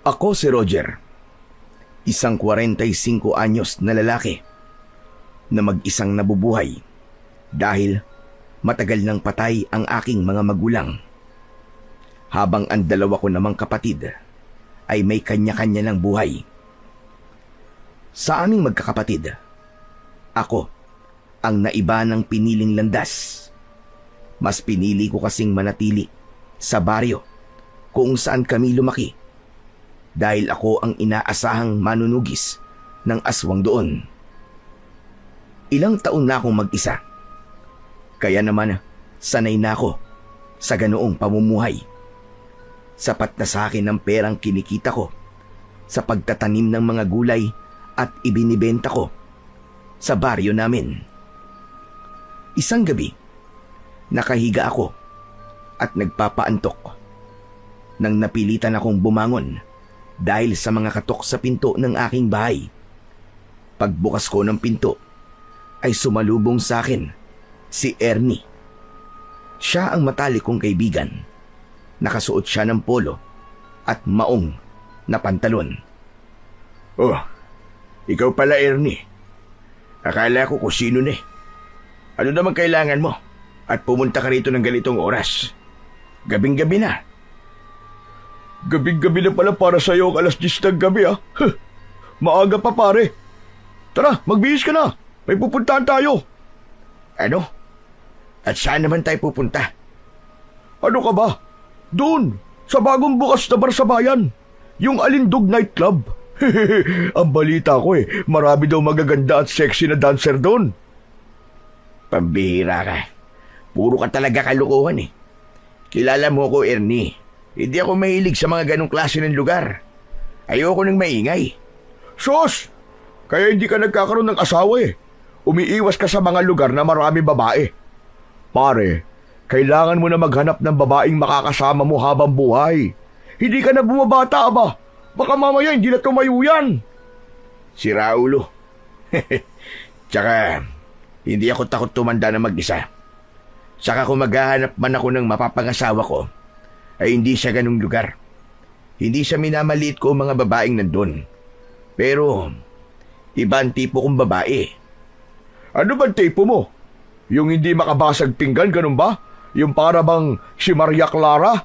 Ako si Roger, isang 45 anyos na lalaki na mag-isang nabubuhay dahil matagal nang patay ang aking mga magulang. Habang ang dalawa ko namang kapatid ay may kanya-kanya ng buhay. Sa aming magkakapatid, ako ang naiba ng piniling landas. Mas pinili ko kasing manatili sa baryo kung saan kami lumaki dahil ako ang inaasahang manunugis ng aswang doon. Ilang taon na akong mag-isa, kaya naman sanay na ako sa ganoong pamumuhay. Sapat na sa akin ang perang kinikita ko sa pagtatanim ng mga gulay at ibinibenta ko sa baryo namin. Isang gabi, nakahiga ako at nagpapaantok nang napilitan akong bumangon dahil sa mga katok sa pinto ng aking bahay. Pagbukas ko ng pinto ay sumalubong sa akin si Ernie. Siya ang matalik kong kaibigan. Nakasuot siya ng polo at maong na pantalon. Oh, ikaw pala, Ernie. Akala ko kung sino na eh. Ano naman kailangan mo? At pumunta ka rito ng ganitong oras. Gabing-gabi na. Gabing-gabi na pala para sa'yo ang 10:00 ng gabi, ah. Huh, maaga pa, pare. Tara, magbihis ka na. May pupuntahan tayo. Ano? At saan naman tayo pupunta? Ano ka ba? Doon, sa bagong bukas na bar sa bayan. Yung Alindog Nightclub. Ang balita ko marami daw magaganda at sexy na dancer doon. Pambihira ka. Puro ka talaga kalukuhan eh. Kilala mo ko, Ernie. Hindi ako mahilig sa mga ganong klase ng lugar. Ayoko nang maingay. Sos! Kaya hindi ka nagkakaroon ng asawa eh. Umiiwas ka sa mga lugar na marami babae. Pare, kailangan mo na maghanap ng babaeng makakasama mo habang buhay. Hindi ka na bumabata ba? Baka mamaya hindi na tumayo yan. Si Raulo. Tsaka, hindi ako takot tumanda na mag-isa. Saka kung maghahanap man ako ng mapapangasawa ko, ay hindi siya ganung lugar. Hindi siya minamaliit ko mga babaeng nandun. Pero, iba ang tipo kong babae. Ano ba tipo mo? Yung hindi makabasag pinggan, ganun ba? Yung para bang si Maria Clara?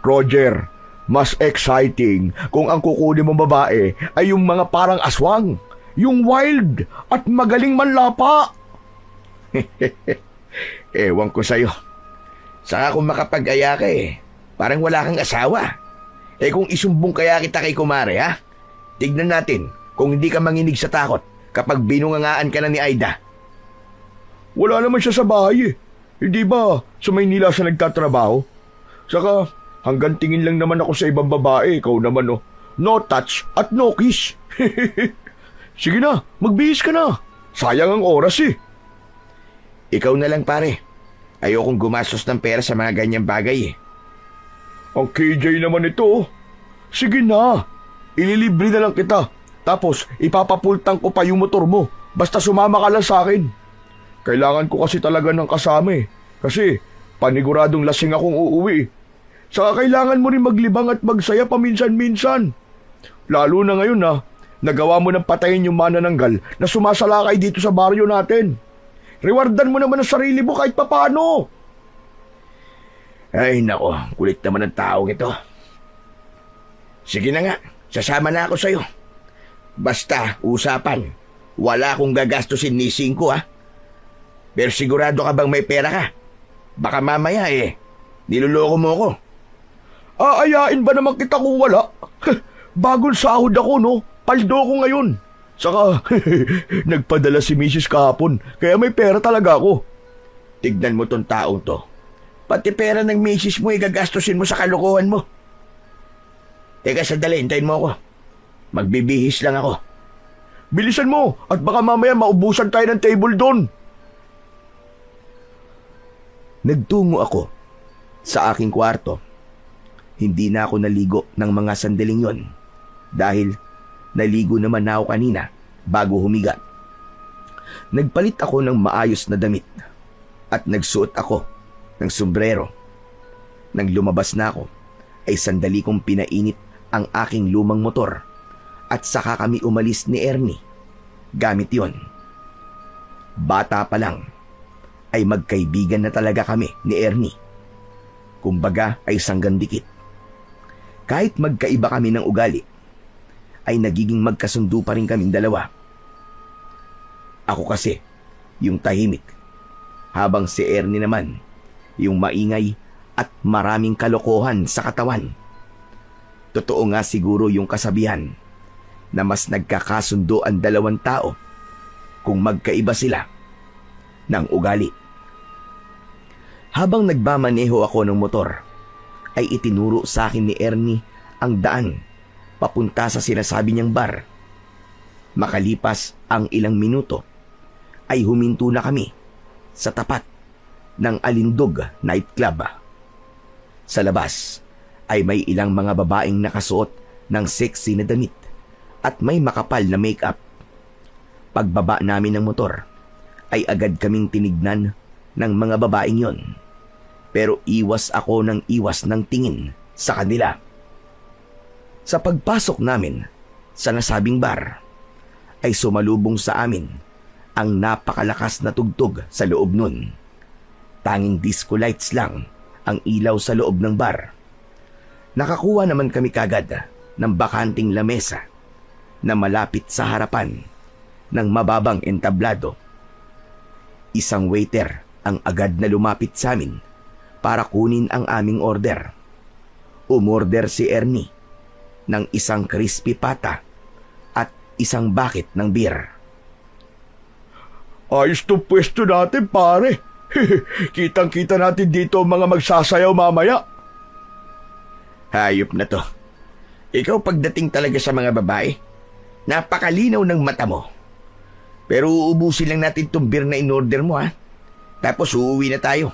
Roger, mas exciting kung ang kukunin mong babae ay yung mga parang aswang, yung wild at magaling manlapa. Ewan ko sa'yo. Saka kung makapag-aya ka parang wala kang asawa. Kung isumbong kaya kita kay kumare, ha? Tignan natin kung hindi ka manginig sa takot kapag binungangaan ka na ni Aida. Wala naman siya sa bahay eh. Hindi ba sa Maynila siya nagtatrabaho? Saka hanggang tingin lang naman ako sa ibang babae. Ikaw naman oh. No touch at no kiss. Sige na, magbihis ka na. Sayang ang oras eh. Ikaw na lang pare. Ayokong gumastos ng pera sa mga ganyang bagay eh. Ang KJ naman ito. Sige na, ililibre na lang kita. Tapos ipapapultang ko pa yung motor mo. Basta sumama ka lang sa akin. Kailangan ko kasi talaga ng kasama eh. Kasi paniguradong lasing akong uuwi. Saka kailangan mo rin maglibang at magsaya paminsan-minsan. Lalo na ngayon nagawa mo ng patayin yung manananggal na sumasalakay dito sa baryo natin. Rewardan mo naman ang sarili mo kahit papano. Ay nako, kulit naman ang taong ito. Sige na nga, sasama na ako sa'yo. Basta, usapan. Wala akong gagastusin ni 5 ha. Pero sigurado ka bang may pera ka? Baka mamaya niloloko mo ako. Aayain ba naman kita kung wala? Bagong sahod ako no, paldo ko ngayon. Saka, nagpadala si Mrs. kahapon, kaya may pera talaga ako. Tignan mo tong taong to. Pati pera ng Mrs. mo gagastusin mo sa kalokohan mo. Teka, sandali, hintayin mo ako. Magbibihis lang ako. Bilisan mo, at baka mamaya maubusan tayo ng table doon. Nagtungo ako sa aking kwarto. Hindi na ako naligo ng mga sandaling yon dahil naligo naman na ako kanina bago humiga. Nagpalit ako ng maayos na damit at nagsuot ako ng sombrero. Nang lumabas na ako, ay sandali kong pinainit ang aking lumang motor at saka kami umalis ni Ernie gamit yon. Bata pa lang ay magkaibigan na talaga kami ni Ernie. Kumbaga ay sanggang dikit. Kahit magkaiba kami ng ugali, ay nagiging magkasundo pa rin kaming dalawa. Ako kasi, yung tahimik, habang si Ernie naman, yung maingay at maraming kalokohan sa katawan. Totoo nga siguro yung kasabihan na mas nagkakasundo ang dalawang tao kung magkaiba sila ng ugali. Habang nagmamaneho ako ng motor, ay itinuro sa akin ni Ernie ang daan papunta sa sinasabi niyang bar. Makalipas ang ilang minuto, ay huminto na kami sa tapat ng Alindog nightclub. Sa labas ay may ilang mga babaeng nakasuot ng sexy na damit at may makapal na makeup. Pagbaba namin ng motor, ay agad kaming tinignan ng mga babaeng yon. Pero iwas ako ng tingin sa kanila. Sa pagpasok namin sa nasabing bar, ay sumalubong sa amin ang napakalakas na tugtog sa loob nun. Tanging disco lights lang ang ilaw sa loob ng bar. Nakakuha naman kami kagad ng bakanting lamesa na malapit sa harapan ng mababang entablado. Isang waiter ang agad na lumapit sa amin para kunin ang aming order. Umorder si Ernie ng isang crispy pata at isang bucket ng beer. Ayos to pwesto natin, pare. Kitang-kita natin dito ang mga magsasayaw mamaya. Hayop na to. Ikaw pagdating talaga sa mga babae, napakalinaw ng mata mo. Pero uubusin lang natin itong beer na in-order mo, ha? Tapos uuwi na tayo.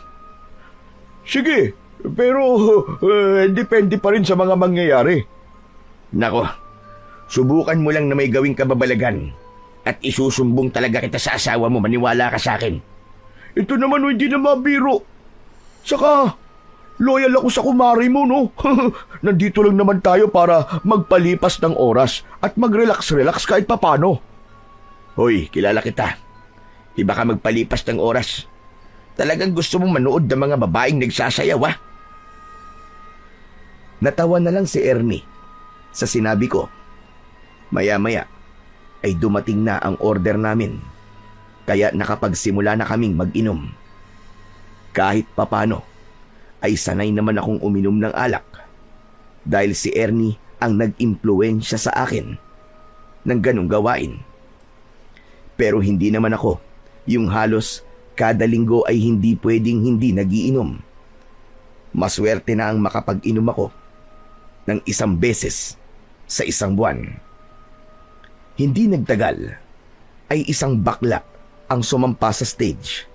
Sige, pero depende pa rin sa mga mangyayari. Nako, subukan mo lang na may gawing kababalagan at isusumbong talaga kita sa asawa mo, maniwala ka sa akin. Ito naman hindi na mabiro. Saka, loyal ako sa kumari mo, no? Nandito lang naman tayo para magpalipas ng oras at mag-relax-relax kahit papano. Hoy, kilala kita. Di ba ka magpalipas ng oras? Talagang gusto mong manood ng mga babaeng nagsasayaw, ha? Natawa na lang si Ernie sa sinabi ko. Maya-maya ay dumating na ang order namin, kaya nakapagsimula na kaming mag-inom. Kahit papano, ay sanay naman akong uminom ng alak dahil si Ernie ang nag-impluwensya sa akin ng ganong gawain. Pero hindi naman ako yung halos kada linggo ay hindi pwedeng hindi nagiinom. Maswerte na ang makapag-inom ako ng isang beses sa isang buwan. Hindi nagtagal ay isang bakla ang sumampa sa stage.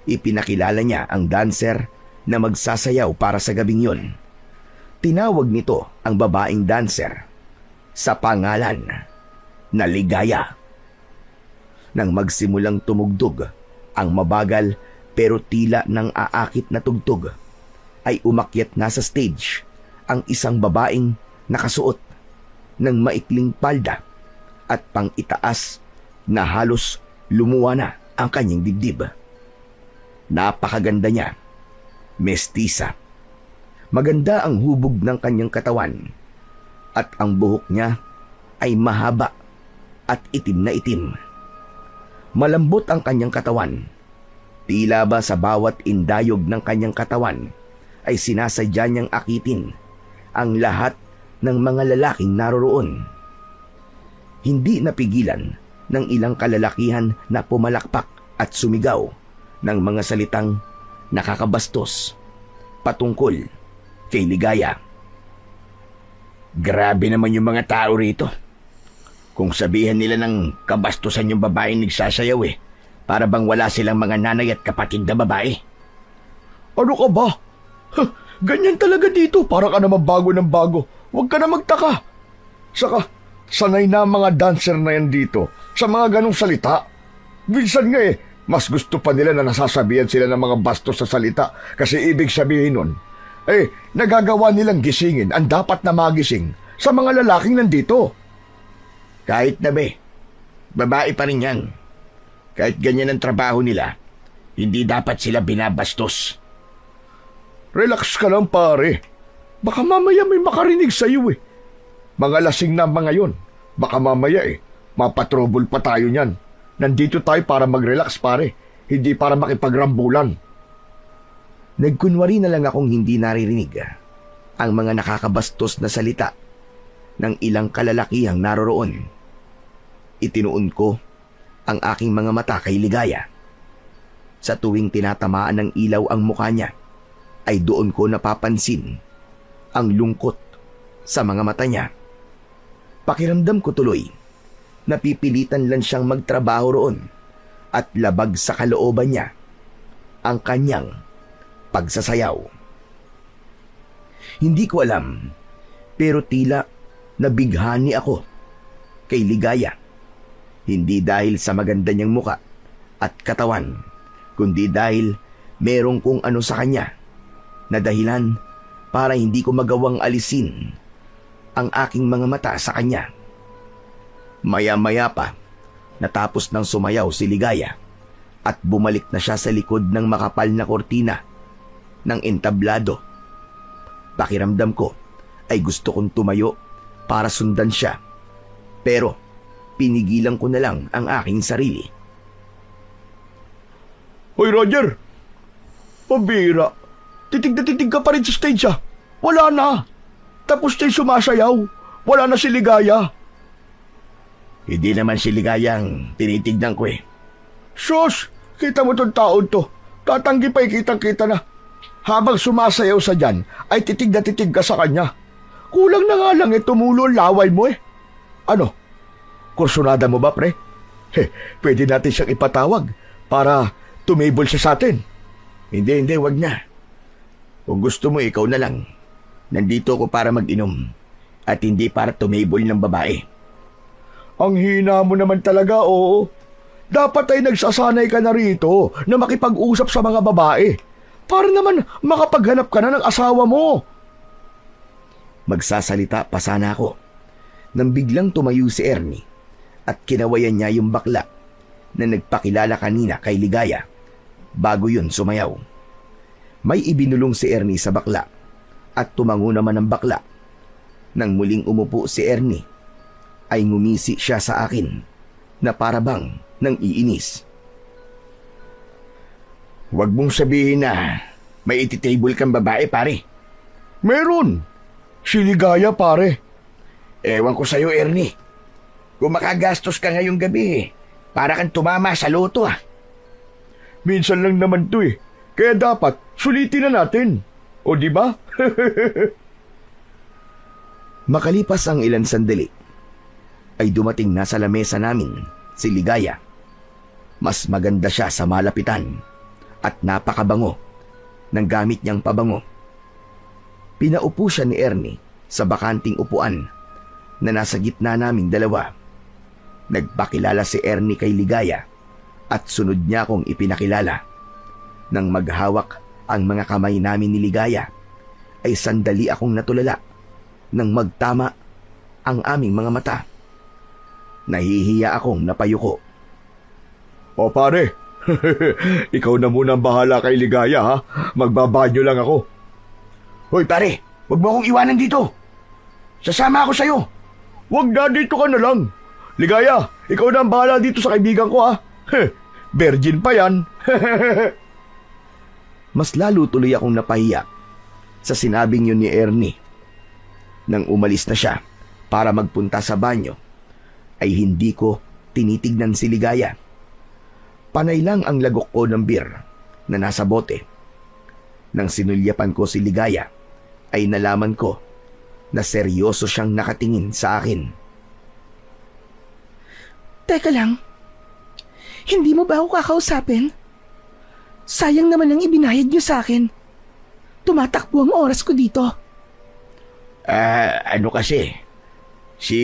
Ipinakilala niya ang dancer na magsasayaw para sa gabing yon. Tinawag nito ang babaeng dancer sa pangalan na Ligaya. Nang magsimulang tumugtog ang mabagal pero tila ng aakit na tugtog, ay umakyat na sa stage ang isang babaeng nakasuot ng maikling palda at pang-itaas na halos lumuwa na ang kanyang dibdib. Napakaganda niya, mestiza. Maganda ang hubog ng kanyang katawan at ang buhok niya ay mahaba at itim na itim. Malambot ang kanyang katawan. Tila ba sa bawat indayog ng kanyang katawan ay sinasadya niyang akitin ang lahat ng mga lalaking naroroon. Hindi napigilan ng ilang kalalakihan na pumalakpak at sumigaw ng mga salitang nakakabastos patungkol kay Ligaya. Grabe naman yung mga tao rito. Kung sabihan nila ng kabastusan yung babaeng nagsasayaw para bang wala silang mga nanay at kapatid na babae. Ano ka ba? Ganyan talaga dito, para ka naman bago ng bago. Huwag ka na magtaka. Saka, sanay na ang mga dancer na yan dito sa mga ganong salita. Minsan nga mas gusto pa nila na nasasabihan sila ng mga bastos sa salita kasi ibig sabihin nun, nagagawa nilang gisingin ang dapat na magising sa mga lalaking nandito. Kahit na be, babae pa rin yan. Kahit ganyan ang trabaho nila, hindi dapat sila binabastos. Relax ka lang pare. Baka mamaya may makarinig sa iyo eh. Mga lasing na mga yon. Baka mamaya mapatrouble pa tayo niyan. Nandito tayo para mag-relax pare, hindi para makipagrambulan. Nagkunwari na lang akong hindi naririnig ang mga nakakabastos na salita ng ilang kalalakihang naroroon. Itinuon ko ang aking mga mata kay Ligaya. Sa tuwing tinatamaan ng ilaw ang mukha niya, ay doon ko napapansin ang lungkot sa mga mata niya. Pakiramdam ko tuloy, napipilitan lang siyang magtrabaho roon at labag sa kalooban niya ang kanyang pagsasayaw. Hindi ko alam, pero tila nabighani ako kay Ligaya. Hindi dahil sa maganda niyang muka at katawan, kundi dahil merong kung ano sa kanya na dahilan para hindi ko magawang alisin ang aking mga mata sa kanya. Maya-maya pa, natapos ng sumayaw si Ligaya at bumalik na siya sa likod ng makapal na kortina ng entablado. Pakiramdam ko ay gusto kong tumayo para sundan siya, pero pinigilan ko na lang ang aking sarili. Hoy Roger! Pambira! Titig na titig ka pa rin sa stage ah! Wala na! Tapos na yung sumasayaw! Wala na si Ligaya! Hindi naman si Ligaya ang tinitignan ko eh. Sus! Kita mo tong taon to! Tatanggi pa kitang-kita na! Habang sumasayaw sa dyan, ay titig na titig ka sa kanya. Kulang na nga lang tumulo ang laway mo eh. Ano? Kursunada mo ba, pre? Pwede natin siyang ipatawag para tumable siya sa atin. Hindi, wag na. Kung gusto mo, ikaw na lang. Nandito ako para mag-inom at hindi para tumable ng babae. Ang hina mo naman talaga, oo. Dapat ay nagsasanay ka na rito na makipag-usap sa mga babae. Para naman makapaghanap ka na ng asawa mo. Magsasalita pa sana ako nang biglang tumayo si Ernie at kinawayan niya yung bakla na nagpakilala kanina kay Ligaya bago yun sumayaw. May ibinulong si Ernie sa bakla at tumango naman ang bakla. Nang muling umupo si Ernie, ay ngumisi siya sa akin na parabang nang iinis. Huwag mong sabihin na may ititable kang babae, pare. Meron. Si Ligaya, pare. Ewan ko sa'yo, Ernie. Kung makagastos ka ngayong gabi, para kang tumama sa loto ah. Minsan lang naman to eh. Kaya dapat sulitin na natin. O di ba? Makalipas ang ilan sandali, ay dumating na sa lamesa namin si Ligaya. Mas maganda siya sa malapitan at napakabango ng gamit niyang pabango. Pinaupo siya ni Ernie sa bakanting upuan na nasa gitna naming dalawa. Nagpakilala si Ernie kay Ligaya at sunod niya akong ipinakilala. Nang maghawak ang mga kamay namin ni Ligaya, ay sandali akong natulala nang magtama ang aming mga mata. Nahihiya akong napayuko. O pare, ikaw na muna ang bahala kay Ligaya ha. Magbabanyo lang ako. Hoy pare, huwag mo akong iwanan dito. Sasama ako sa'yo. Huwag na, dito ka na lang. Ligaya, ikaw na ang bahala dito sa kaibigan ko ha. Virgin pa yan. Mas lalo tuloy akong napahiya sa sinabing yun ni Ernie. Nang umalis na siya para magpunta sa banyo, ay hindi ko tinitignan si Ligaya. Panay lang ang lagok ko ng beer na nasa bote. Nang sinulyapan ko si Ligaya, ay nalaman ko na seryoso siyang nakatingin sa akin. Teka lang, hindi mo ba ako kakausapin? Sayang naman ang ibinayad niyo sa akin. Tumatakbo ang oras ko dito. Ano kasi? Si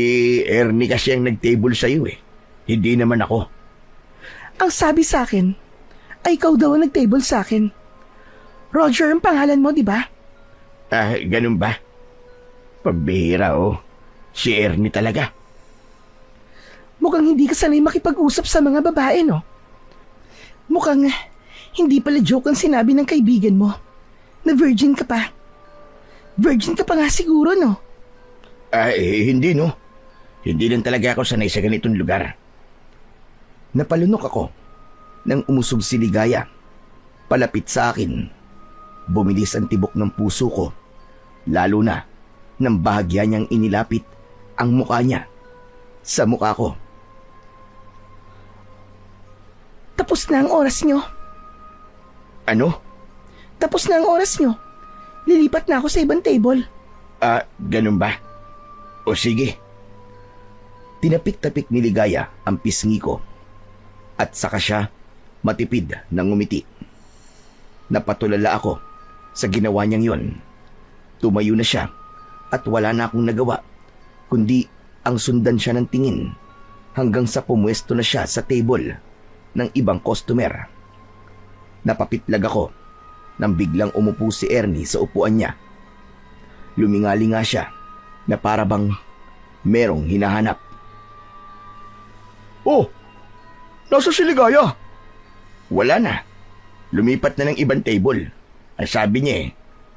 Ernie kasi ang nag-table sa'yo eh. Hindi naman ako. Ang sabi sa akin, ay ikaw daw ang nag-table sa akin. Roger ang pangalan mo, di ba? Ganun ba? Pambihira oh. Si Ernie talaga. Mukhang hindi ka sanay makipag-usap sa mga babae, no? Mukhang hindi pala joke ang sinabi ng kaibigan mo na virgin ka pa. Virgin ka pa nga siguro, no? Hindi no. Hindi lang talaga ako sanay sa ganitong lugar. Napalunok ako nang umusog si Ligaya. Palapit sa akin. Bumilis ang tibok ng puso ko. Lalo na nang bahagya niyang inilapit ang mukha niya sa mukha ko. Tapos na ang oras nyo. Ano? Tapos na ang oras nyo. Lilipat na ako sa ibang table. Ganun ba? O sige. Tinapik-tapik ni Ligaya ang pisngi ko at saka siya matipid na ngumiti. Napatulala ako sa ginawa niyang yon. Tumayo na siya at wala na akong nagawa kundi ang sundan siya ng tingin hanggang sa pumwesto na siya sa table ng ibang customer. Napapitlag ako nang biglang umupo si Ernie sa upuan niya. Lumingali nga siya na para bang merong hinahanap. Oh, nasa si Ligaya? Wala na. Lumipat na ng ibang table. Ang sabi niya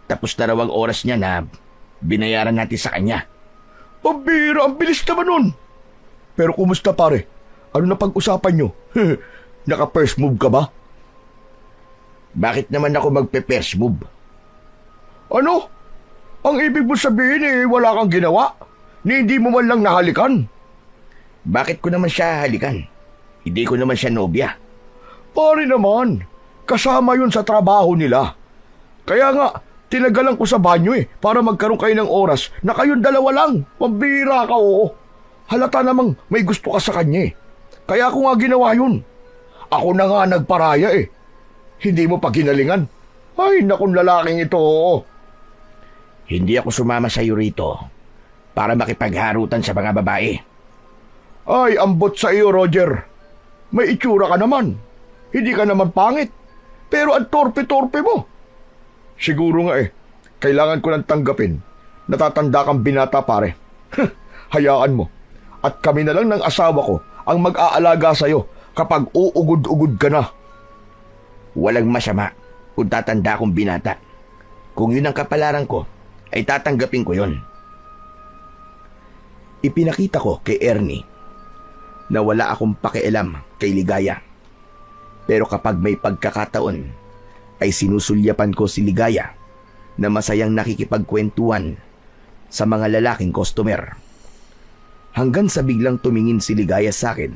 tapos na raw ang oras niya na binayaran natin sa kanya. Pambira, ang bilis naman nun. Pero kumusta pare? Ano na pag-usapan nyo? Naka-first move ka ba? Bakit naman ako magpe-first move? Ano? Ang ibig mo sabihin wala kang ginawa? Ni hindi mo man lang nahalikan? Bakit ko naman siya halikan? Hindi ko naman siya nobya. Pare naman, kasama yun sa trabaho nila. Kaya nga, tinagalan ko sa banyo para magkaroon kayo ng oras na kayong dalawa lang. Pambira ka, oo. Halata namang may gusto ka sa kanya Kaya ako nga ginawa yun. Ako na nga nagparaya Hindi mo pa ginalingan. Ay, nakong lalaking ito, oo. Hindi ako sumama sa iyo rito para makipagharutan sa mga babae. Ay, ambot sa iyo, Roger. May itsura ka naman. Hindi ka naman pangit. Pero ang torpe-torpe mo. Siguro nga kailangan ko nang tanggapin. Natatanda kang binata, pare. Hayaan mo. At kami na lang ng asawa ko ang mag-aalaga sa'yo kapag uugod-ugod ka na. Walang masama kung tatanda akong binata. Kung yun ang kapalaran ko, ay tatanggapin ko yun. Ipinakita ko kay Ernie na wala akong pakialam kay Ligaya. Pero kapag may pagkakataon, ay sinusulyapan ko si Ligaya na masayang nakikipagkwentuhan sa mga lalaking customer. Hanggang sa biglang tumingin si Ligaya sa akin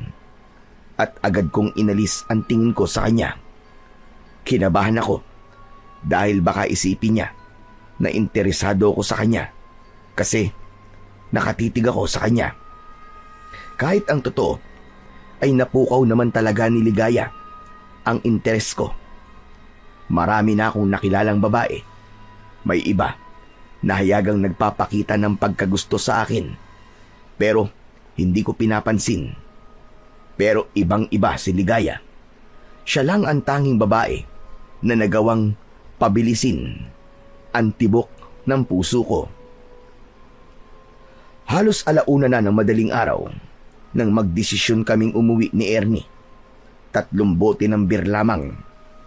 at agad kong inalis ang tingin ko sa kanya. Kinabahan ako dahil baka isipin niya na interesado ako sa kanya kasi nakatitig ako sa kanya. Kahit ang totoo ay napukaw naman talaga ni Ligaya ang interes ko. Marami na akong nakilalang babae. May iba na hayagang nagpapakita ng pagkagusto sa akin pero hindi ko pinapansin. Pero ibang-iba si Ligaya. Siya lang ang tanging babae na nagawang pabilisin ang tibok ng puso ko. Halos alauna na ng madaling araw nang magdesisyon kaming umuwi ni Ernie. 3 bote ng beer lamang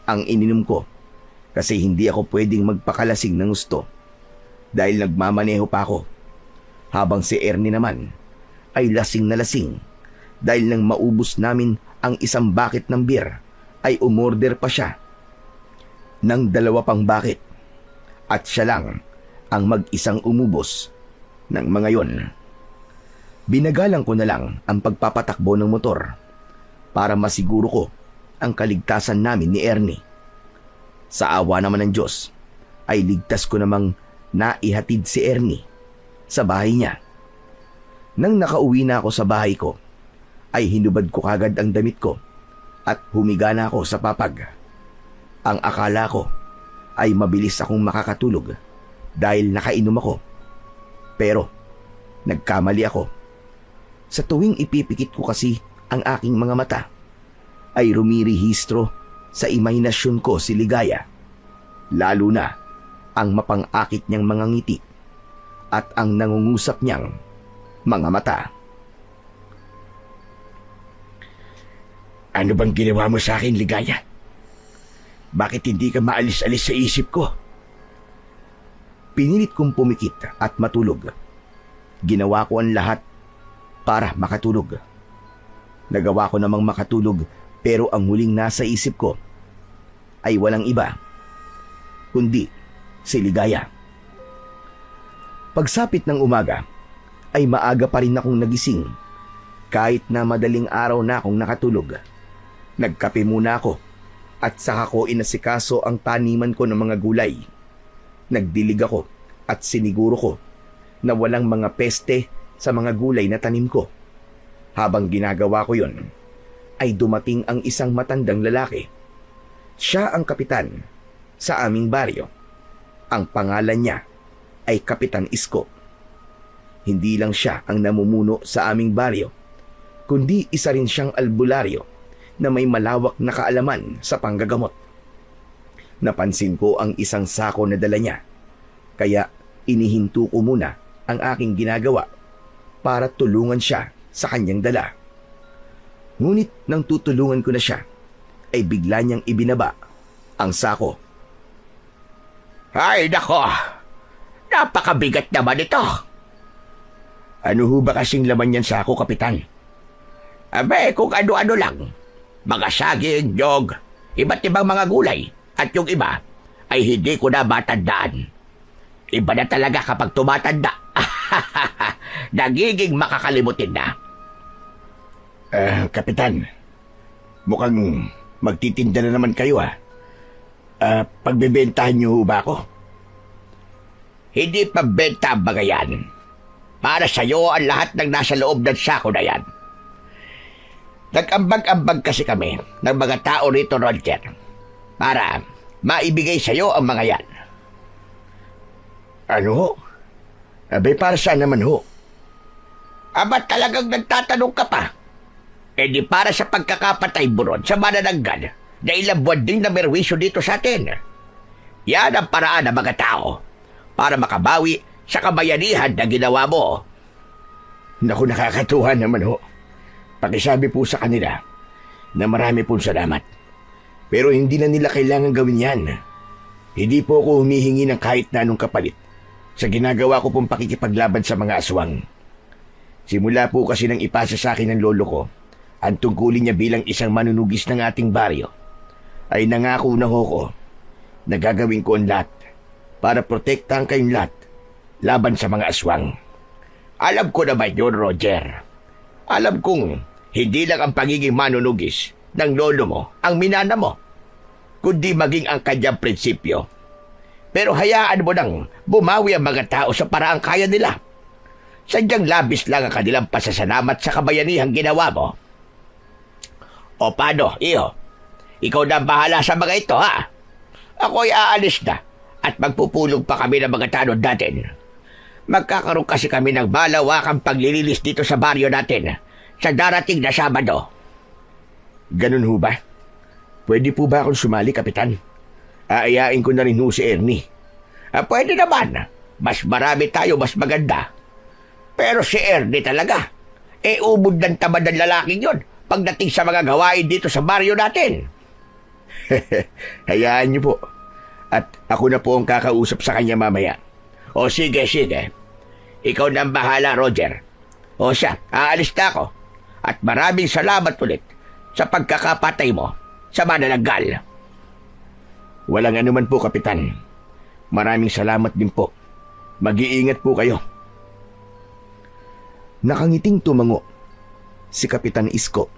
ang ininom ko kasi hindi ako pwedeng magpakalasing ng gusto dahil nagmamaneho pa ako. Habang si Ernie naman ay lasing na lasing dahil nang maubos namin ang 1 bucket ng beer ay umorder pa siya ng 2 pang bucket at siya lang ang mag-isang umubos ng mga yon. Binagalang ko na lang ang pagpapatakbo ng motor para masiguro ko ang kaligtasan namin ni Ernie. Sa awa naman ng Diyos ay ligtas ko namang naihatid si Ernie sa bahay niya. Nang nakauwi na ako sa bahay ko, ay hinubad ko kagad ang damit ko at humiga na ako sa papag. Ang akala ko ay mabilis akong makakatulog dahil nakainom ako. Pero nagkamali ako. Sa tuwing ipipikit ko kasi ang aking mga mata, ay rumirehistro sa imahinasyon ko si Ligaya. Lalo na ang mapang-akit niyang mga ngiti at ang nangungusap niyang mga mata. Ano bang ginawa mo sa akin, Ligaya? Bakit hindi ka maalis-alis sa isip ko? Pinilit kong pumikit at matulog. Ginawa ko ang lahat para makatulog. Nagawa ko namang makatulog pero ang huling nasa isip ko ay walang iba kundi si Ligaya. Pagsapit ng umaga ay maaga pa rin akong nagising kahit na madaling araw na akong nakatulog. Nagkape muna ako at saka ko inasikaso ang taniman ko ng mga gulay. Nagdilig ako at siniguro ko na walang mga peste sa mga gulay na tanim ko. Habang ginagawa ko yon, ay dumating ang isang matandang lalaki. Siya ang kapitan sa aming baryo. Ang pangalan niya ay Kapitan Isko. Hindi lang siya ang namumuno sa aming baryo, kundi isa rin siyang albularyo na may malawak na kaalaman sa panggagamot. Napansin ko ang isang sako na dala niya, kaya inihinto ko muna ang aking ginagawa para tulungan siya sa kanyang dala. Ngunit nang tutulungan ko na siya, ay bigla niyang ibinaba ang sako. Ay nako, napakabigat naman ito. Ano ho ba kasing laman yan sako, Kapitan? Abe, kung ano-ano lang. Mga saging, nyog, iba't ibang mga gulay. At yung iba ay hindi ko na matandaan. Iba na talaga kapag tumatanda. Nagiging makakalimutin na. Kapitan, mukhang magtitinda na naman kayo pagbebentahan niyo ba ako? Hindi pambenta ang mga yan. Para sa'yo ang lahat ng nasa loob ng sako na yan. Nag-ambag-ambag kasi kami ng mga tao rito, Roger, para maibigay sa'yo ang mga yan. Ano ho? Abay, para saan naman ho? Aba talagang nagtatanong ka pa? Eh di para sa pagkakapatay buron sa manananggal na ilang buwan din na merwisyo dito sa atin. Yan ang paraan ng mga tao para makabawi sa kabayanihan na ginawa mo. Naku, nakakatuwa naman ho. Pakisabi po sa kanila na marami pong salamat. Pero hindi na nila kailangan gawin yan. Hindi po ako humihingi ng kahit na anong kapalit sa ginagawa ko pong pakikipaglaban sa mga aswang. Simula po kasi nang ipasa sa akin ng lolo ko ang tungkulin niya bilang isang manunugis ng ating baryo, ay nangako na ho ko na gagawin ko ang lahat para protektahan kayong lahat laban sa mga aswang. Alam ko naman yun, Roger. Alam kong hindi lang ang pagiging manunugis ng lolo mo ang minana mo, kundi maging ang kanyang prinsipyo. Pero hayaan mo nang bumawi ang mga tao sa paraang kaya nila. Sadyang labis lang ang kanilang pasasalamat sa kabayanihang ginawa mo. O paano, iho? Ikaw na ang bahala sa mga ito, ha? Ako'y aalis na at magpupulong pa kami ng mga tanod natin. Magkakaroon kasi kami ng malawakang paglilinis dito sa baryo natin sa darating na Sabado. Ganun ho ba? Pwede po ba akong sumali, Kapitan? Aayain ko na rin ho si Ernie. Pwede naman. Mas marami tayo, mas maganda. Pero si Ernie talaga. Ubod ng tamad ng lalaking yun pagdating sa mga gawain dito sa baryo natin. Hayaan niyo po. At ako na po ang kakausap sa kanya mamaya. O sige. Ikaw na ang bahala, Roger. O siya, aalis na ako. At maraming salamat ulit sa pagkakapatay mo sa manananggal. Walang anuman po, Kapitan. Maraming salamat din po. Mag-iingat po kayo. Nakangiting tumango si Kapitan Isko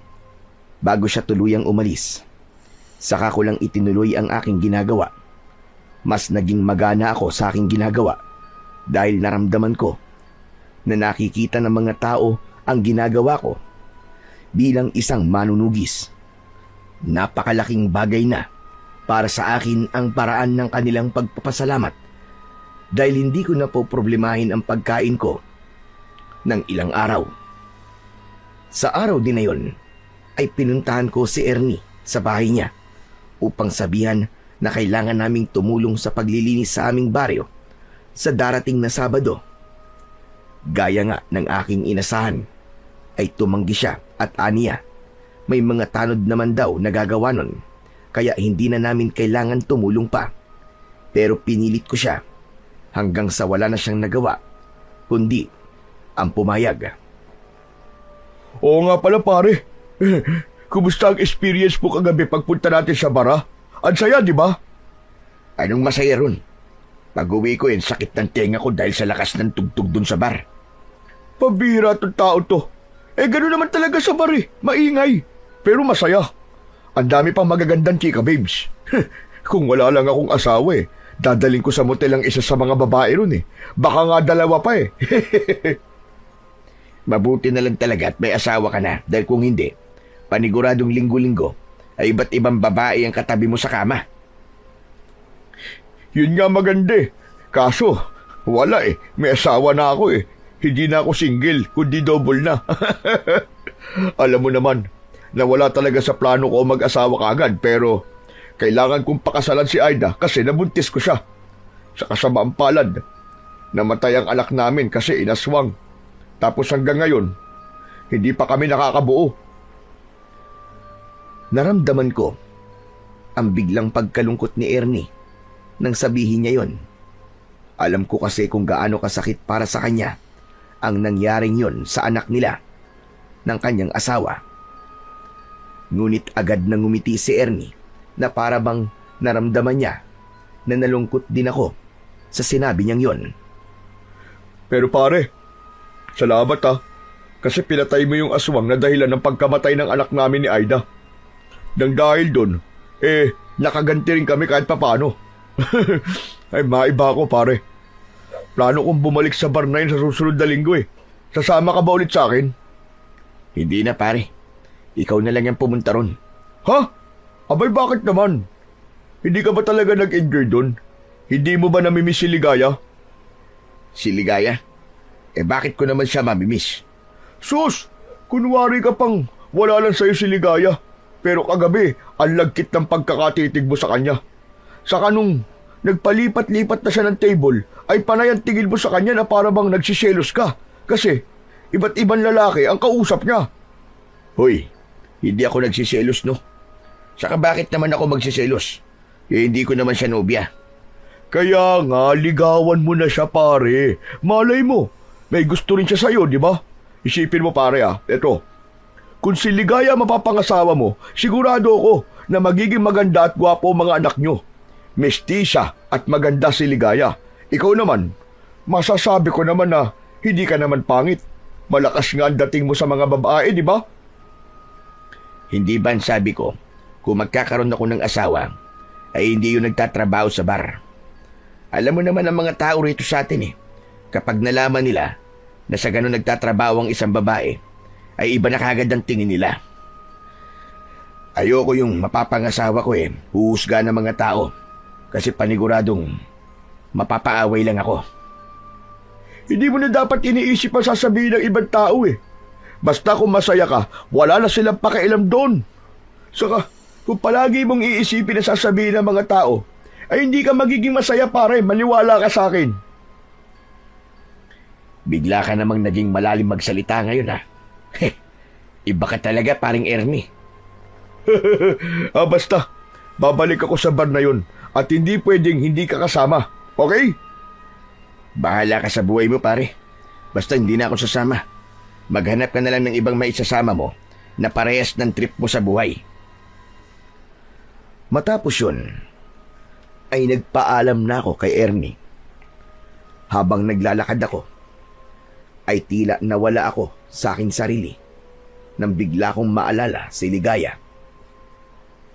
bago siya tuluyang umalis. Saka ko lang itinuloy ang aking ginagawa. Mas naging magana ako sa aking ginagawa dahil naramdaman ko na nakikita ng mga tao ang ginagawa ko bilang isang manunugis. Napakalaking bagay na para sa akin ang paraan ng kanilang pagpapasalamat dahil hindi ko na po problemahin ang pagkain ko ng ilang araw. Sa araw din na yon ay pinuntahan ko si Ernie sa bahay niya upang sabihan na kailangan naming tumulong sa paglilinis sa aming baryo sa darating na Sabado. Gaya nga ng aking inasahan, ay tumanggi siya at aniya. May mga tanod naman daw na gagawa nun, kaya hindi na namin kailangan tumulong pa. Pero pinilit ko siya hanggang sa wala na siyang nagawa, kundi ang pumayag. Oo nga pala pare. Kumusta ang experience mo kagabi pagpunta natin sa bara? Ang saya, di ba? Anong masaya ron? Pag-uwi ko sakit ng tenga ko dahil sa lakas ng tugtog dun sa bar. Pabira tong tao to. Gano'n naman talaga sa bar eh. Maingay. Pero masaya. Ang dami pang magagandang chika babes. Kung wala lang akong asawa dadaling ko sa motel ang isa sa mga babae ron Baka nga dalawa pa Mabuti na lang talaga at may asawa ka na dahil kung hindi, paniguradong linggo-linggo ay iba't ibang babae ang katabi mo sa kama. Yun nga maganda Kaso, wala May asawa na ako Hindi na ako single, kundi double na. Alam mo naman, na wala talaga sa plano ko mag-asawa kagad pero kailangan kong pakasalan si Aida kasi nabuntis ko siya. Sa kasamaang palad, namatay ang anak namin kasi inaswang. Tapos hanggang ngayon, hindi pa kami nakakabuo. Naramdaman ko ang biglang pagkalungkot ni Ernie nang sabihin niya yon. Alam ko kasi kung gaano kasakit para sa kanya ang nangyaring yon sa anak nila ng kanyang asawa. Ngunit agad na ngumiti si Ernie na para bang naramdaman niya na nalungkot din ako sa sinabi niyang yon. Pero pare, salamat kasi pinatay mo yung aswang na dahilan ng pagkamatay ng anak namin ni Aida. Nang dahil doon, nakaganti rin kami kahit papano. Ay maiba ako pare. Plano kong bumalik sa bar na yun sa susunod na linggo Sasama ka ba ulit sa akin? Hindi na pare, ikaw na lang yung pumunta ron. Ha? Abay bakit naman? Hindi ka ba talaga nag-enjoy doon? Hindi mo ba namimiss si Ligaya? Si Ligaya? Bakit ko naman siya mamimiss? Sus! Kunwari ka pang wala lang sa'yo si Ligaya. Pero kagabi, ang lagkit ng pagkakatitig mo sa kanya. Saka nung nagpalipat-lipat na siya ng table, ay panay ang tingin mo sa kanya na para bang nagsiselos ka. Kasi, iba't ibang lalaki ang kausap niya. Hoy, hindi ako nagsiselos no. Saka bakit naman ako magsiselos? Hindi ko naman siya nobya. Kaya nga, ligawan mo na siya pare. Malay mo, may gusto rin siya sa'yo, di ba? Isipin mo pare eto. Kung si Ligaya mapapangasawa mo, sigurado ako na magiging maganda at gwapo ang mga anak nyo. Mestiza at maganda si Ligaya. Ikaw naman, masasabi ko naman na hindi ka naman pangit. Malakas nga ang dating mo sa mga babae, di ba? Hindi ba ang sabi ko, kung magkakaroon ako ng asawa, ay hindi yung nagtatrabaho sa bar. Alam mo naman ang mga tao rito sa atin Kapag nalaman nila na sa ganun nagtatrabaho ang isang babae, ay iba na kagad ang tingin nila. Ayoko yung mapapangasawa ko huhusga ng mga tao kasi paniguradong mapapaaway lang ako. Hindi mo na dapat iniisip ang sasabihin ng ibang tao Basta kung masaya ka, wala na silang pakialam doon. Saka, kung palagi mong iisipin na sasabihin ng mga tao, ay hindi ka magiging masaya pare, maniwala ka sa akin. Bigla ka namang naging malalim magsalita ngayon Iba ka talaga paring Ernie. Basta, babalik ako sa bar na yun at hindi pwedeng hindi ka kasama, okay? Bahala ka sa buhay mo pare. Basta hindi na ako sasama. Maghanap ka na lang ng ibang maisasama mo na parehas ng trip mo sa buhay. Matapos yun, ay nagpaalam na ako kay Ernie. Habang naglalakad ako, ay tila nawala ako sa aking sarili nang bigla kong maalala si Ligaya.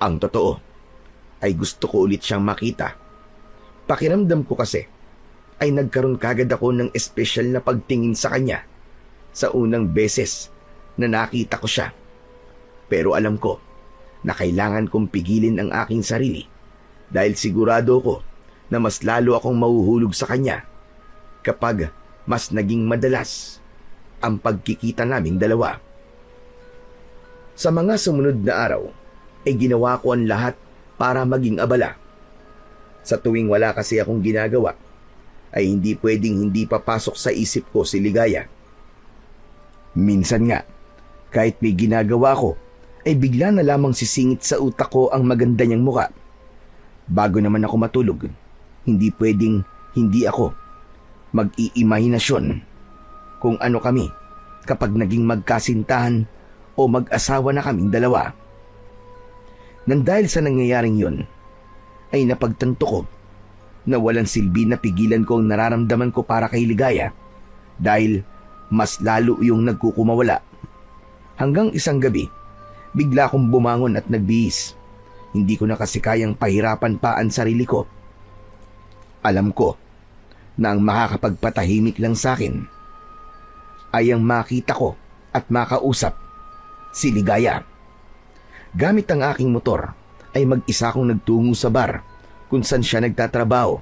Ang totoo ay gusto ko ulit siyang makita. Pakiramdam ko kasi ay nagkaroon kagad ako ng espesyal na pagtingin sa kanya sa unang beses na nakita ko siya. Pero alam ko na kailangan kong pigilin ang aking sarili dahil sigurado ko na mas lalo akong mahuhulog sa kanya kapag mas naging madalas ang pagkikita naming dalawa. Sa mga sumunod na araw, ay ginawa ko ang lahat para maging abala. Sa tuwing wala kasi akong ginagawa, ay hindi pwedeng hindi papasok sa isip ko si Ligaya. Minsan nga, kahit may ginagawa ko, ay bigla na lamang sisingit sa utak ko ang maganda niyang muka. Bago naman ako matulog, hindi pwedeng hindi ako mag-iimahinasyon kung ano kami kapag naging magkasintahan o mag-asawa na kaming dalawa. Nang dahil sa nangyayaring yun, ay napagtanto ko na walang silbi na pigilan ko ang nararamdaman ko para kay Ligaya dahil mas lalo yung nagkukumawala. Hanggang isang gabi, bigla akong bumangon at nagbihis. Hindi ko na kasi kayang pahirapan pa ang sarili ko. Alam ko na ang makakapagpatahimik lang sa akin ay ang makita ko at makausap si Ligaya. Gamit ang aking motor ay mag-isa akong nagtungo sa bar kung saan siya nagtatrabaho.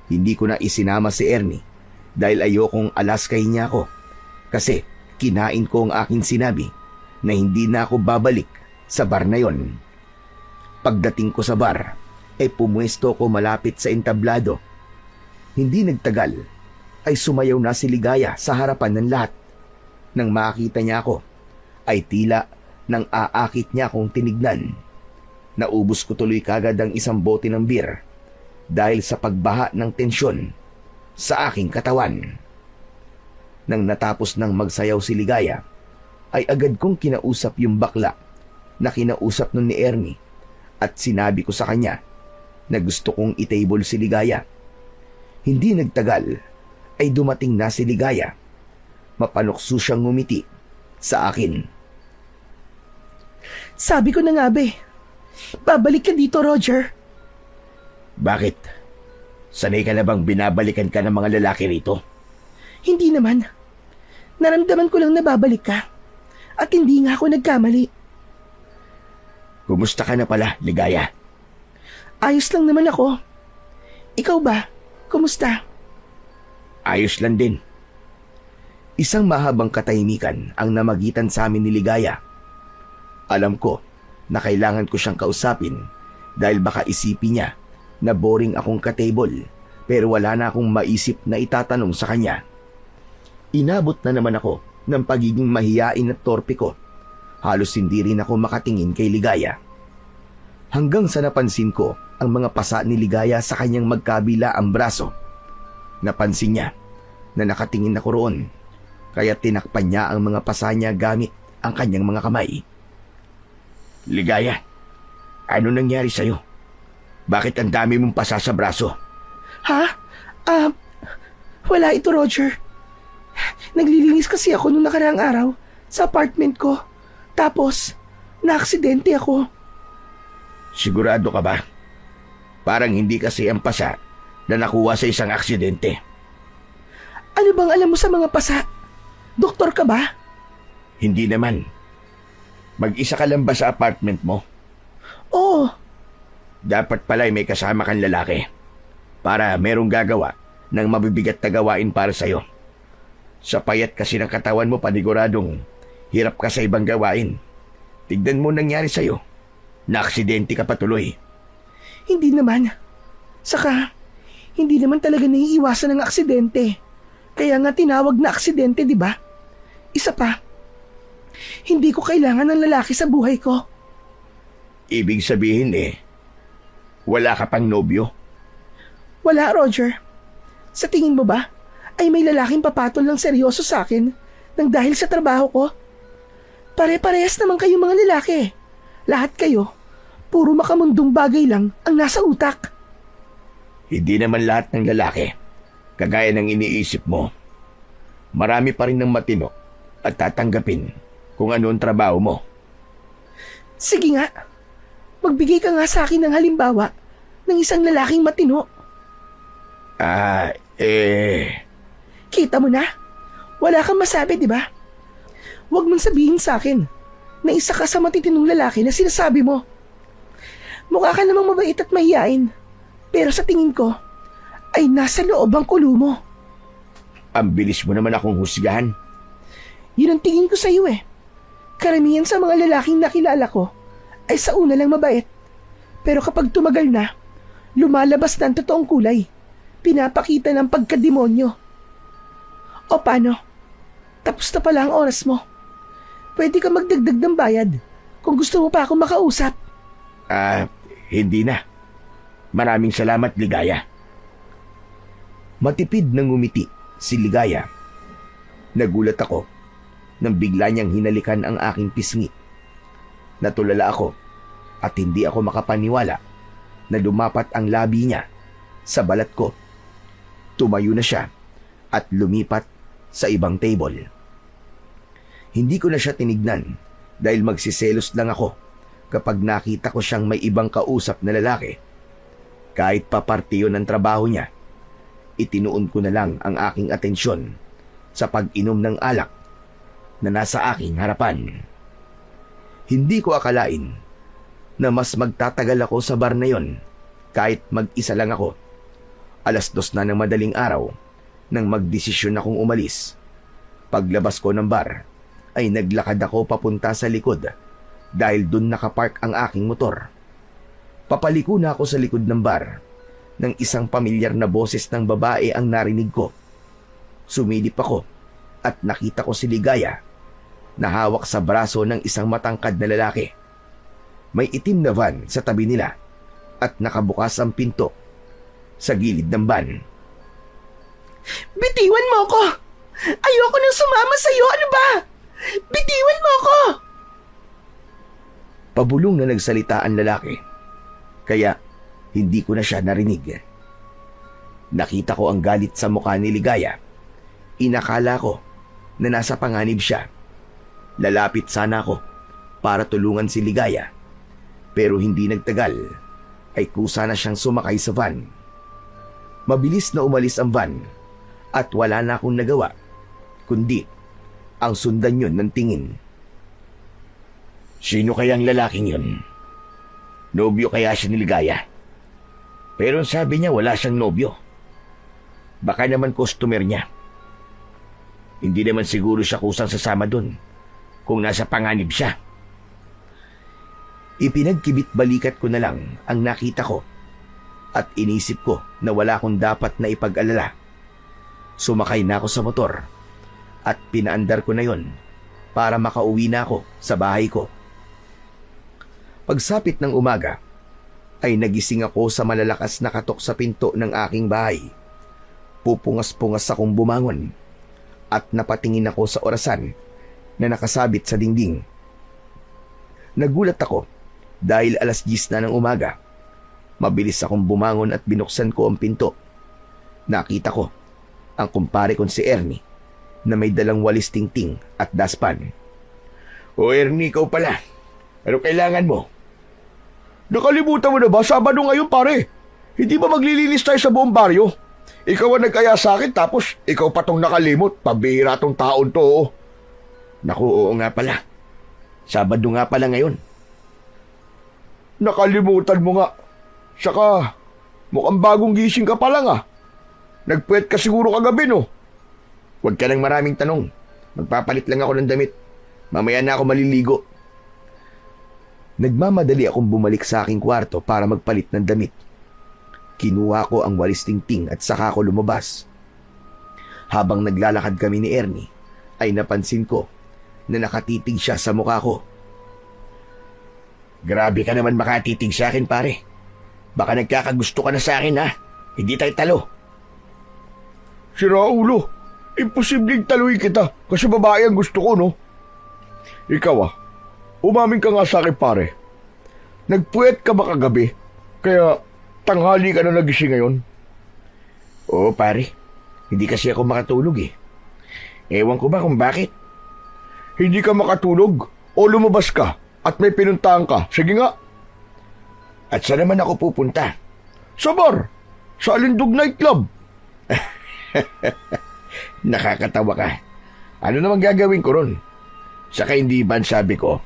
Hindi ko na isinama si Ernie dahil ayokong alaskahin niya ako kasi kinain ko ang aking sinabi na hindi na ako babalik sa bar na yon. Pagdating ko sa bar ay pumuesto ko malapit sa entablado. Hindi nagtagal ay sumayaw na si Ligaya sa harapan ng lahat. Nang makita niya ako ay tila nang aakit niya akong tinignan. Naubos ko tuloy kagad ang isang bote ng beer dahil sa pagbaha ng tensyon sa aking katawan. Nang natapos ng magsayaw si Ligaya, ay agad kong kinausap yung bakla na kinausap nun ni Ernie at sinabi ko sa kanya na gusto kong itable si Ligaya. Hindi nagtagal ay dumating na si Ligaya. Mapanukso siyang ngumiti sa akin. Sabi ko na nga be, babalik ka dito, Roger. Bakit? Sanay ka na bang binabalikan ka ng mga lalaki rito? Hindi naman. Naramdaman ko lang na babalik ka. At hindi nga ako nagkamali. Kumusta ka na pala, Ligaya? Ayos lang naman ako. Ikaw ba? Kumusta? Ayos lang din. Isang mahabang katahimikan ang namagitan sa amin ni Ligaya. Alam ko na kailangan ko siyang kausapin dahil baka isipin niya na boring akong katable pero wala na akong maisip na itatanong sa kanya. Inabot na naman ako ng pagiging mahiyain at torpe ko. Halos hindi rin ako makatingin kay Ligaya. Hanggang sa napansin ko ang mga pasa ni Ligaya sa kanyang magkabila ang braso. Napansin niya na nakatingin ako roon kaya tinakpan niya ang mga pasa niya gamit ang kanyang mga kamay. Ligaya, ano nangyari sa'yo? Bakit ang dami mong pasa sa braso? Ha? Wala ito, Roger. Naglilinis kasi ako nung nakaraang araw sa apartment ko. Tapos, naaksidente ako. Sigurado ka ba? Parang hindi kasi ang pasa na nakuha sa isang aksidente. Ano bang alam mo sa mga pasa? Doktor ka ba? Hindi naman. Mag-isa ka lang ba sa apartment mo? Oo. Dapat pala may kasama kang lalaki para merong gagawa ng mabibigat na gawain para sa'yo. Sa payat kasi ng katawan mo, paniguradong hirap ka sa ibang gawain. Tignan mo nangyari sa'yo. Na-aksidente ka patuloy. Hindi naman. Saka, hindi naman talaga naiiwasan ng aksidente. Kaya nga tinawag na aksidente, di ba? Isa pa, hindi ko kailangan ng lalaki sa buhay ko. Ibig sabihin wala ka pang nobyo? Wala, Roger. Sa tingin mo ba, ay may lalaking papatol ng seryoso sa akin nang dahil sa trabaho ko? Pare-parehas naman kayong mga lalaki. Lahat kayo, puro makamundong bagay lang ang nasa utak. Hindi naman lahat ng lalaki kagaya ng iniisip mo. Marami pa rin ng matino at tatanggapin kung ano ang trabaho mo. Sige nga, magbigay ka nga sa akin ng halimbawa ng isang lalaking matino. Kita mo na, wala kang masabi, di ba? Huwag mong sabihin sa akin na isa ka sa matitinong lalaki na sinasabi mo. Mukha ka namang mabait at mahiyain, pero sa tingin ko, ay nasa loob ang kulo mo. Ang bilis mo naman akong husgahan. Yun ang tingin ko sa iyo eh. Karamihan sa mga lalaking nakilala ko ay sa una lang mabait. Pero kapag tumagal na, lumalabas na ang totoong kulay. pinapakita ng pagkademonyo. O paano? Tapos na pala ang oras mo. Pwede ka magdagdag ng bayad kung gusto mo pa ako makausap. Hindi na. Maraming salamat, Ligaya. Matipid na ngumiti si Ligaya. Nagulat ako nang bigla niyang hinalikan ang aking pisngi. Natulala ako at hindi ako makapaniwala na lumapat ang labi niya sa balat ko. Tumayo na siya at lumipat sa ibang table. Hindi ko na siya tinignan dahil magsiselos lang ako kapag nakita ko siyang may ibang kausap na lalaki. Kahit pa parte yun ng trabaho niya, itinuon ko na lang ang aking atensyon sa pag-inom ng alak na nasa aking harapan. Hindi ko akalain na mas magtatagal ako sa bar na yon kahit mag-isa lang ako. 2:00 na ng madaling araw nang magdesisyon akong umalis. Paglabas ko ng bar ay naglakad ako papunta sa likod dahil dun nakapark ang aking motor. Papaliko na ako sa likod ng bar nang isang pamilyar na boses ng babae ang narinig ko. Sumilip ako at nakita ko si Ligaya na hawak sa braso ng isang matangkad na lalaki. May itim na van sa tabi nila at nakabukas ang pinto sa gilid ng van. Bitiwan mo ko! Ayoko nang sumama sa'yo, ano ba? Bitiwan mo ko! Pabulong na nagsalita ang lalaki, kaya hindi ko na siya narinig. Nakita ko ang galit sa mukha ni Ligaya. Inakala ko na nasa panganib siya. Lalapit sana ako para tulungan si Ligaya, pero hindi nagtagal ay kusa na siyang sumakay sa van. Mabilis na umalis ang van at wala na akong nagawa kundi ang sundan yun ng tingin. Sino kayang lalaking yun? Nobyo kaya siya ni Ligaya? Pero sabi niya wala siyang nobyo. Baka naman customer niya. Hindi naman siguro siya kusang sasama dun kung nasa panganib siya. Ipinagkibit balikat ko na lang ang nakita ko at inisip ko na wala akong dapat na ipag-alala. Sumakay na ako sa motor at pinaandar ko na yon para makauwi na ako sa bahay ko. Pagsapit ng umaga ay nagising ako sa malalakas na katok sa pinto ng aking bahay. Pupungas-pungas akong bumangon at napatingin ako sa orasan na nakasabit sa dingding. Nagulat ako dahil 10:00 na ng umaga. Mabilis akong bumangon at binuksan ko ang pinto. Nakita ko ang kumpare kong si Ernie na may dalang walis tingting at daspan. O Ernie, ikaw pala. Ano kailangan mo? Nakalimutan mo na ba? Sabado ngayon, pare. Hindi ba maglilinis tayo sa buong baryo? Ikaw ang nagkaya sa akin tapos ikaw pa tong nakalimot. Pabihira tong taon to. Oh. Naku, oo nga pala. Sabado nga pala ngayon. Nakalimutan mo nga. Saka, mukhang bagong gising ka pa lang ah. Nagpuwet ka siguro kagabi no? Huwag ka ng maraming tanong. Magpapalit lang ako ng damit. Mamaya na ako maliligo. Nagmamadali akong bumalik sa aking kwarto para magpalit ng damit. Kinuha ko ang walis tingting at saka ako lumabas. Habang naglalakad kami ni Ernie, ay napansin ko na nakatitig siya sa mukha ko. Grabe ka naman makatitig sa akin, pare. Baka nagkakagusto ka na sa akin, ha? Hindi tayo talo. Si Raulo, imposibleng taluin kita kasi babae ang gusto ko, no? Ikaw umamin ka nga sa akin, pare. Nagpuwet ka ba kagabi? Kaya tanghali ka na nagising ngayon? Oo, pare. Hindi kasi ako makatulog eh. Ewan ko ba kung bakit. Hindi ka makatulog o lumabas ka at may pinuntahan ka? Sige nga. At saan naman ako pupunta? Sa bar. Sa Alindog Nightclub. Nakakatawa ka. Ano naman gagawin ko ron? Saka hindi ba sabi ko,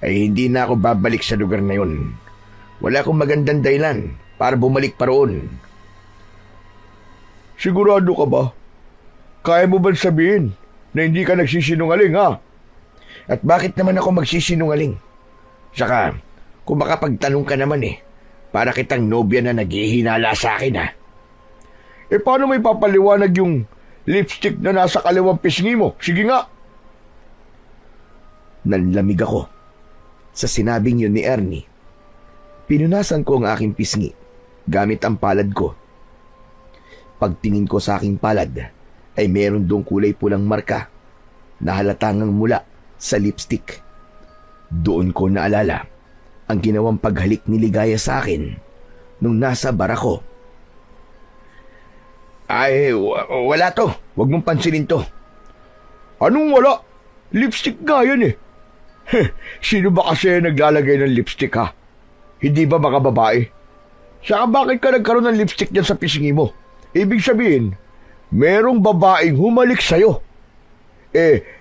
ay hindi na ako babalik sa lugar na yun. Wala akong magandang dahilan para bumalik pa roon. Sigurado ka ba? Kaya mo ba sabihin na hindi ka nagsisinungaling, ha? At bakit naman ako magsisinungaling? Saka, kung makapagtanong ka naman para kitang nobya na naghihinala sa akin, ha? paano may papaliwanag yung lipstick na nasa kaliwang pisngi mo? Sige nga. Nanlamig ako sa sinabing yun ni Ernie. Pinunasan ko ang aking pisngi gamit ang palad ko. Pagtingin ko sa aking palad ay meron dong kulay pulang marka na halatangang mula sa lipstick. Doon ko naalala ang ginawang paghalik ni Ligaya sa akin nung nasa bar ako. Ay, wala to. Huwag mong pansinin to. Anong wala? Lipstick nga yan eh. Sino ba kasi naglalagay ng lipstick ha? Hindi ba mga babae? Saka bakit ka nagkaroon ng lipstick dyan sa pisngi mo? Ibig sabihin, merong babaeng humalik sa'yo.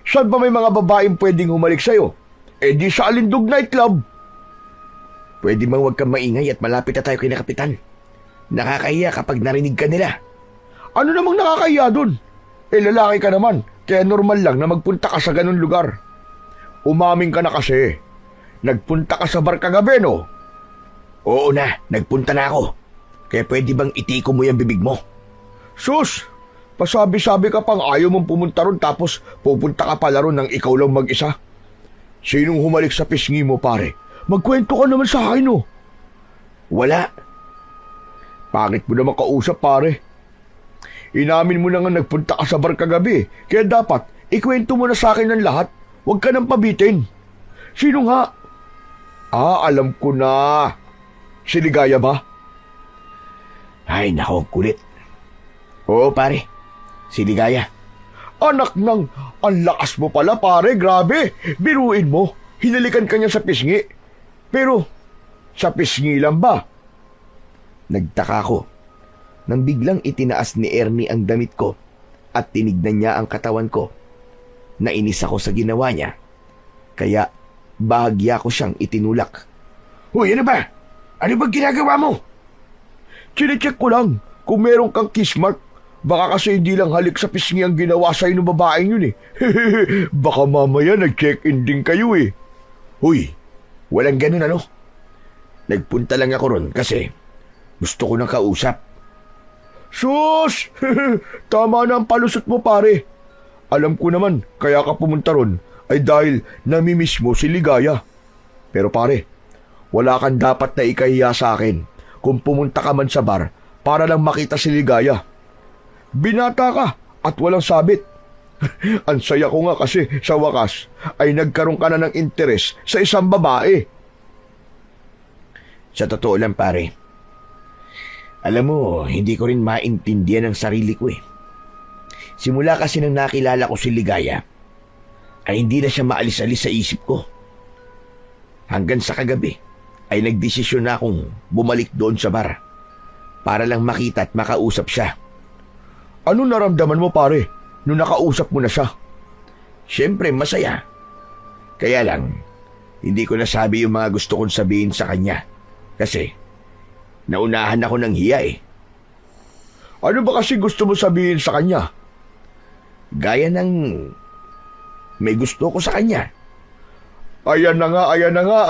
Saan ba may mga babaeng pwedeng humalik sa'yo? Di sa Alindog Nightclub. Pwede bang huwag kang maingay at malapit na tayo kay na Kapitan? Nakakahiya kapag narinig ka nila. Ano namang nakakahiya dun? Lalaki ka naman, kaya normal lang na magpunta ka sa ganun lugar. Umaming ka na kasi. Nagpunta ka sa bar kagabi, no? Oo na, nagpunta na ako. Kaya pwede bang itiko mo yung bibig mo? Sus! Pasabi-sabi ka pang ayaw mong pumunta ron tapos pupunta ka pala ron ng ikaw lang mag-isa. Sinong humalik sa pisngi mo, pare? Magkwento ka naman sa akin, no? Wala. Pangit mo naman kausap, pare. Inamin mo na nga nagpunta ka sa bar kagabi, kaya dapat ikwento mo na sa akin ng lahat. Huwag ka nang pabitin. Sino nga? Alam ko na. Si Ligaya ba? Ay, nako, kulit. Oo, pare. Si Ligaya. Anak ng, ang lakas mo pala, pare, grabe. Biruin mo, hinalikan ka niya sa pisngi. Pero, sa pisngi lang ba? Nagtaka ko nang biglang itinaas ni Ernie ang damit ko at tinignan niya ang katawan ko. Nainis ako sa ginawa niya, kaya bahagya ko siyang itinulak. Hoy, ano ba? Ano bang ginagawa mo? Chinecheck ko lang kung meron kang kiss mark. Baka kasi hindi lang halik sa pisngi ang ginawa sa'yo ng babaeng yun eh. Baka mamaya nag-check-in din kayo eh. Huy, walang ganun ano. Nagpunta lang ako ron kasi gusto ko nang kausap. Sus! Tama na ang palusot mo, pare. Alam ko naman, kaya ka pumunta ron ay dahil namimiss mo si Ligaya. Pero pare, wala kang dapat na ikahiya sa akin kung pumunta ka man sa bar para lang makita si Ligaya. Binata ka at walang sabit. Ang saya ko nga kasi sa wakas ay nagkaroon ka na ng interes sa isang babae. Sa totoo lang, pare, alam mo, hindi ko rin maintindihan ang sarili ko eh. Simula kasi nang nakilala ko si Ligaya, ay hindi na siya maalis-alis sa isip ko. Hanggang sa kagabi, ay nagdesisyon na akong bumalik doon sa bar para lang makita at makausap siya. Ano naramdaman mo, pare, nung nakausap mo na siya? Siyempre, masaya. Kaya lang, hindi ko nasabi yung mga gusto kong sabihin sa kanya. Kasi, naunahan ako ng hiya eh. Ano ba kasi gusto mo sabihin sa kanya? Gaya ng may gusto ko sa kanya. Ayan na nga, ayan na nga.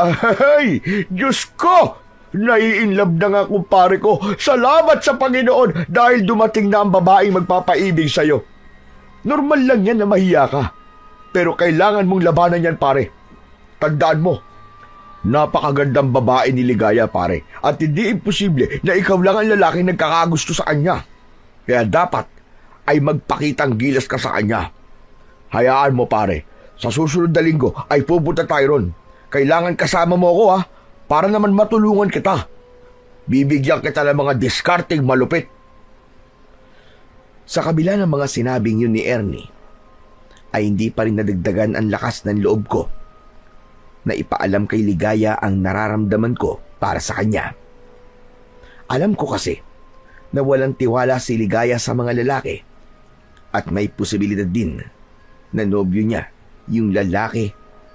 Ay, Diyos ko! Nai-inlove na nga kumpare ko. Salamat sa Panginoon dahil dumating na ang babaeng magpapaibig sa'yo. Normal lang yan na mahiya ka. Pero kailangan mong labanan yan, pare. Tandaan mo, napakagandang babae ni Ligaya, pare. At hindi imposible na ikaw lang ang lalaking nagkakagusto sa kanya. Kaya dapat ay magpakitang gilas ka sa kanya. Hayaan mo, pare. Sa susunod na linggo ay pupunta tayo ron. Kailangan kasama mo ako, ha? Para naman matulungan kita. Bibigyan kita ng mga diskarteng malupit. Sa kabila ng mga sinabing yun ni Ernie, ay hindi pa rin nadagdagan ang lakas ng loob ko na ipaalam kay Ligaya ang nararamdaman ko para sa kanya. Alam ko kasi na walang tiwala si Ligaya sa mga lalaki at may posibilidad din na nobyo niya yung lalaki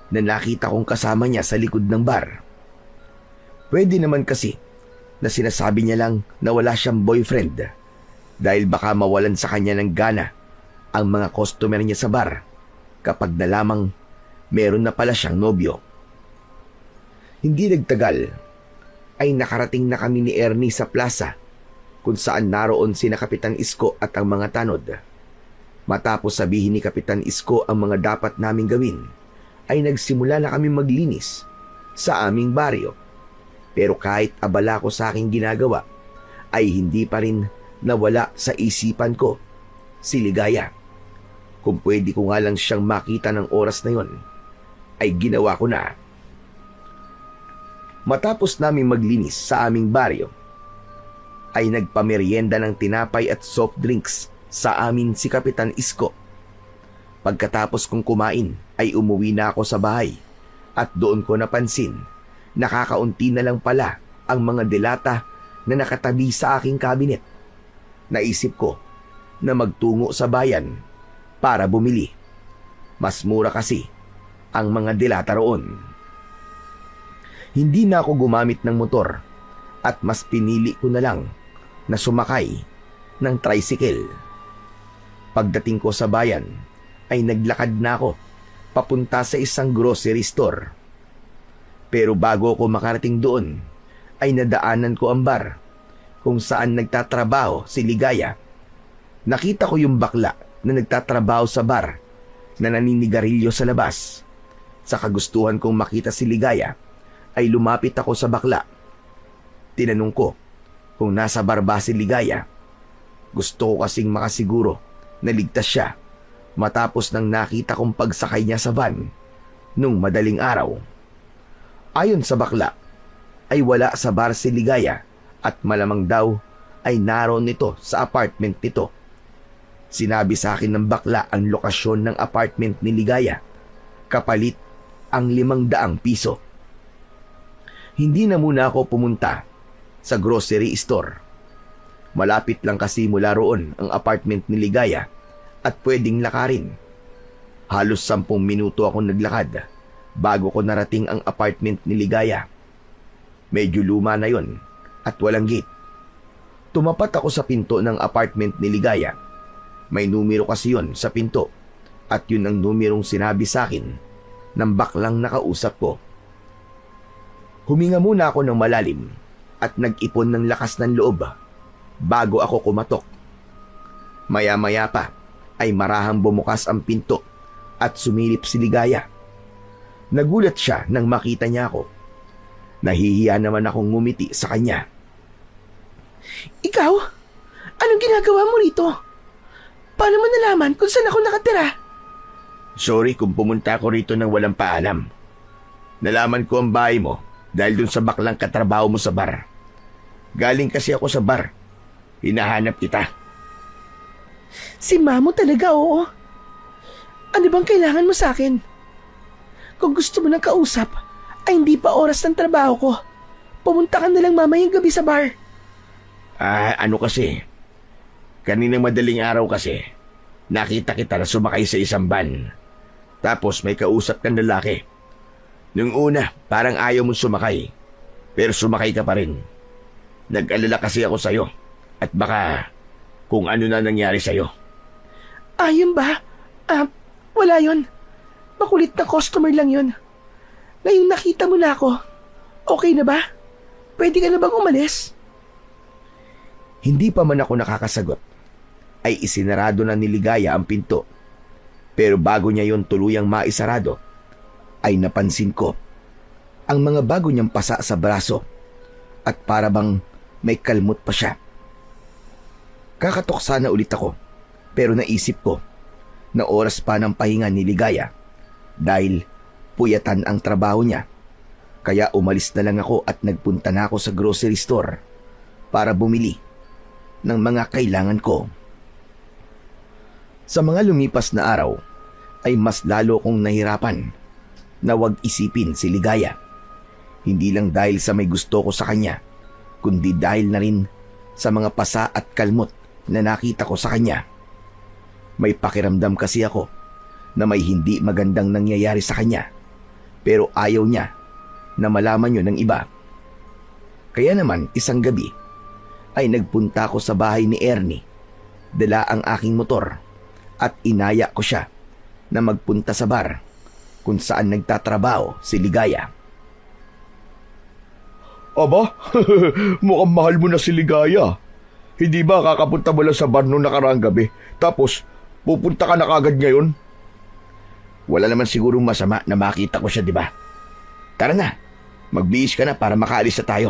na nakita kong kasama niya sa likod ng bar. Pwede naman kasi na sinasabi niya lang na wala siyang boyfriend dahil baka mawalan sa kanya ng gana ang mga customer niya sa bar kapag nalamang meron na pala siyang nobyo. Hindi nagtagal ay nakarating na kami ni Ernie sa plaza kung saan naroon sina Kapitan Isko at ang mga tanod. Matapos sabihin ni Kapitan Isko ang mga dapat naming gawin, ay nagsimula na kami maglinis sa aming baryo. Pero kahit abala ko sa aking ginagawa, ay hindi pa rin nawala sa isipan ko si Ligaya. Kung pwede ko nga lang siyang makita ng oras na yon, ay ginawa ko na. Matapos naming maglinis sa aming baryo, ay nagpamerienda ng tinapay at soft drinks sa amin si Kapitan Isko. Pagkatapos kong kumain ay umuwi na ako sa bahay at doon ko napansin nakakaunti na lang pala ang mga delata na nakatabi sa aking kabinet. Naisip ko na magtungo sa bayan para bumili. Mas mura kasi ang mga delata roon. Hindi na ako gumamit ng motor at mas pinili ko na lang na sumakay ng tricycle. Pagdating ko sa bayan ay naglakad na ako papunta sa isang grocery store. Pero bago ako makarating doon ay nadaanan ko ang bar kung saan nagtatrabaho si Ligaya. Nakita ko yung bakla na nagtatrabaho sa bar na naninigarilyo sa labas. Sa kagustuhan kong makita si Ligaya ay lumapit ako sa bakla. Tinanong ko kung nasa bar ba si Ligaya. Gusto ko kasing makasiguro na ligtas siya matapos nang nakita kong pagsakay niya sa van nung madaling araw. Ayon sa bakla, ay wala sa bar si Ligaya at malamang daw ay naroon nito sa apartment nito. Sinabi sa akin ng bakla ang lokasyon ng apartment ni Ligaya. Kapalit ang 500 piso. Hindi na muna ako pumunta sa grocery store. Malapit lang kasi mula roon ang apartment ni Ligaya at pwedeng lakarin. Halos 10 minuto ako naglakad bago ko narating ang apartment ni Ligaya. Medyo luma na yon at walang gate. Tumapat ako sa pinto ng apartment ni Ligaya. May numero kasi yon sa pinto at yun ang numerong sinabi sa akin ng baklang nakausap ko. Huminga muna ako ng malalim at nag-ipon ng lakas ng loob bago ako kumatok. Maya-maya pa ay marahang bumukas ang pinto at sumilip si Ligaya. Nagulat siya nang makita niya ako. Nahihiya naman akong ngumiti sa kanya. Ikaw? Anong ginagawa mo rito? Paano mo nalaman kung saan ako nakatira? Sorry kung pumunta ako rito nang walang paalam. Nalaman ko ang bahay mo dahil dun sa baklang katrabaho mo sa bar. Galing kasi ako sa bar. Hinahanap kita. Si Mamo talaga, oo. Ano bang kailangan mo sa akin? Kung gusto mo ng kausap, ay hindi pa oras ng trabaho ko. Pumunta ka na lang mamayang gabi sa bar. Ano kasi? Kaninang madaling araw kasi, nakita kita na sumakay sa isang van. Tapos may kausap kang lalaki. Nung una, parang ayaw mong sumakay. Pero sumakay ka pa rin. Nag-alala kasi ako sa'yo. At baka kung ano na nangyari sa'yo. Ayun ba? Wala yon. Makulit na customer lang yon. Ngayong nakita mo na ako, okay na ba? Pwede ka na bang umalis? Hindi pa man ako nakakasagot, ay isinarado na ni Ligaya ang pinto. Pero bago niya yon tuluyang maisarado, ay napansin ko ang mga bago niyang pasa sa braso at para bang may kalmot pa siya. Kakatok sana ulit ako, pero naisip ko na oras pa ng pahinga ni Ligaya dahil puyatan ang trabaho niya. Kaya umalis na lang ako at nagpunta na ako sa grocery store para bumili ng mga kailangan ko. Sa mga lumipas na araw ay mas lalo kong nahirapan na wag isipin si Ligaya. Hindi lang dahil sa may gusto ko sa kanya, kundi dahil na rin sa mga pasa at kalmot na nakita ko sa kanya. May pakiramdam kasi ako na may hindi magandang nangyayari sa kanya, pero ayaw niya na malaman yun ng iba. Kaya naman isang gabi ay nagpunta ako sa bahay ni Ernie, dala ang aking motor at inaya ko siya na magpunta sa bar kung saan nagtatrabaho si Ligaya. Aba, mukhang mahal mo na si Ligaya. Hindi ba kakapunta mo lang sa bar noong nakaraang gabi, tapos pupunta ka na kagad ngayon? Wala naman sigurong masama na makita ko siya, di ba? Tara na, magbihis ka na para makaalis na tayo.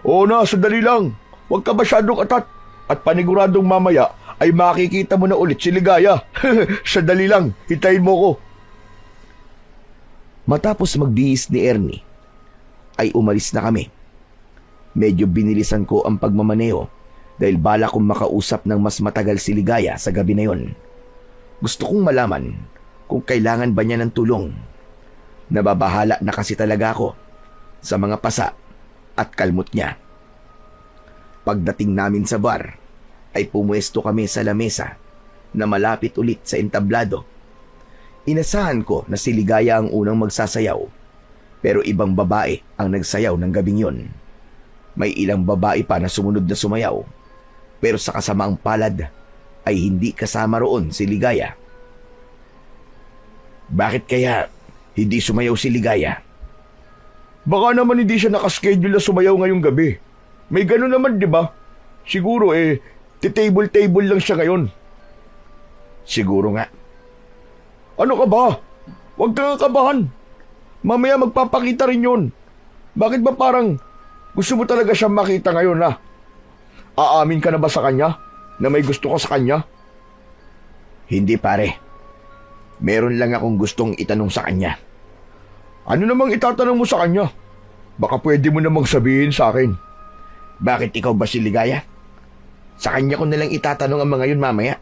Oo na, sandali lang. Huwag ka masyadong atat. At paniguradong mamaya ay makikita mo na ulit si Ligaya. Sandali lang, hintayin mo ko. Matapos magbihis ni Ernie, ay umalis na kami. Medyo binilisan ko ang pagmamaneho dahil bala kong makausap ng mas matagal si Ligaya sa gabi na yon. Gusto kong malaman kung kailangan ba niya ng tulong. Nababahala na kasi talaga ako sa mga pasa at kalmot niya. Pagdating namin sa bar, ay pumuesto kami sa lamesa na malapit ulit sa entablado. Inasahan ko na si Ligaya ang unang magsasayaw, pero ibang babae ang nagsayaw ng gabing yon. May ilang babae pa na sumunod na sumayaw, pero sa kasamaang palad ay hindi kasama roon si Ligaya. Bakit kaya hindi sumayaw si Ligaya? Baka naman hindi siya nakaschedule na sumayaw ngayong gabi. May gano'n naman, di ba? Siguro table-table lang siya ngayon. Siguro nga. Ano ka ba? Huwag kang kabahan. Mamaya magpapakita rin yun. Bakit ba parang gusto mo talaga siyang makita ngayon, ha? Aamin ka na ba sa kanya na may gusto ka sa kanya? Hindi, pare. Meron lang akong gustong itanong sa kanya. Ano namang itatanong mo sa kanya? Baka pwede mo namang sabihin sa akin. Bakit ikaw ba si Ligaya? Sa kanya ko nalang itatanong ang mga yun mamaya.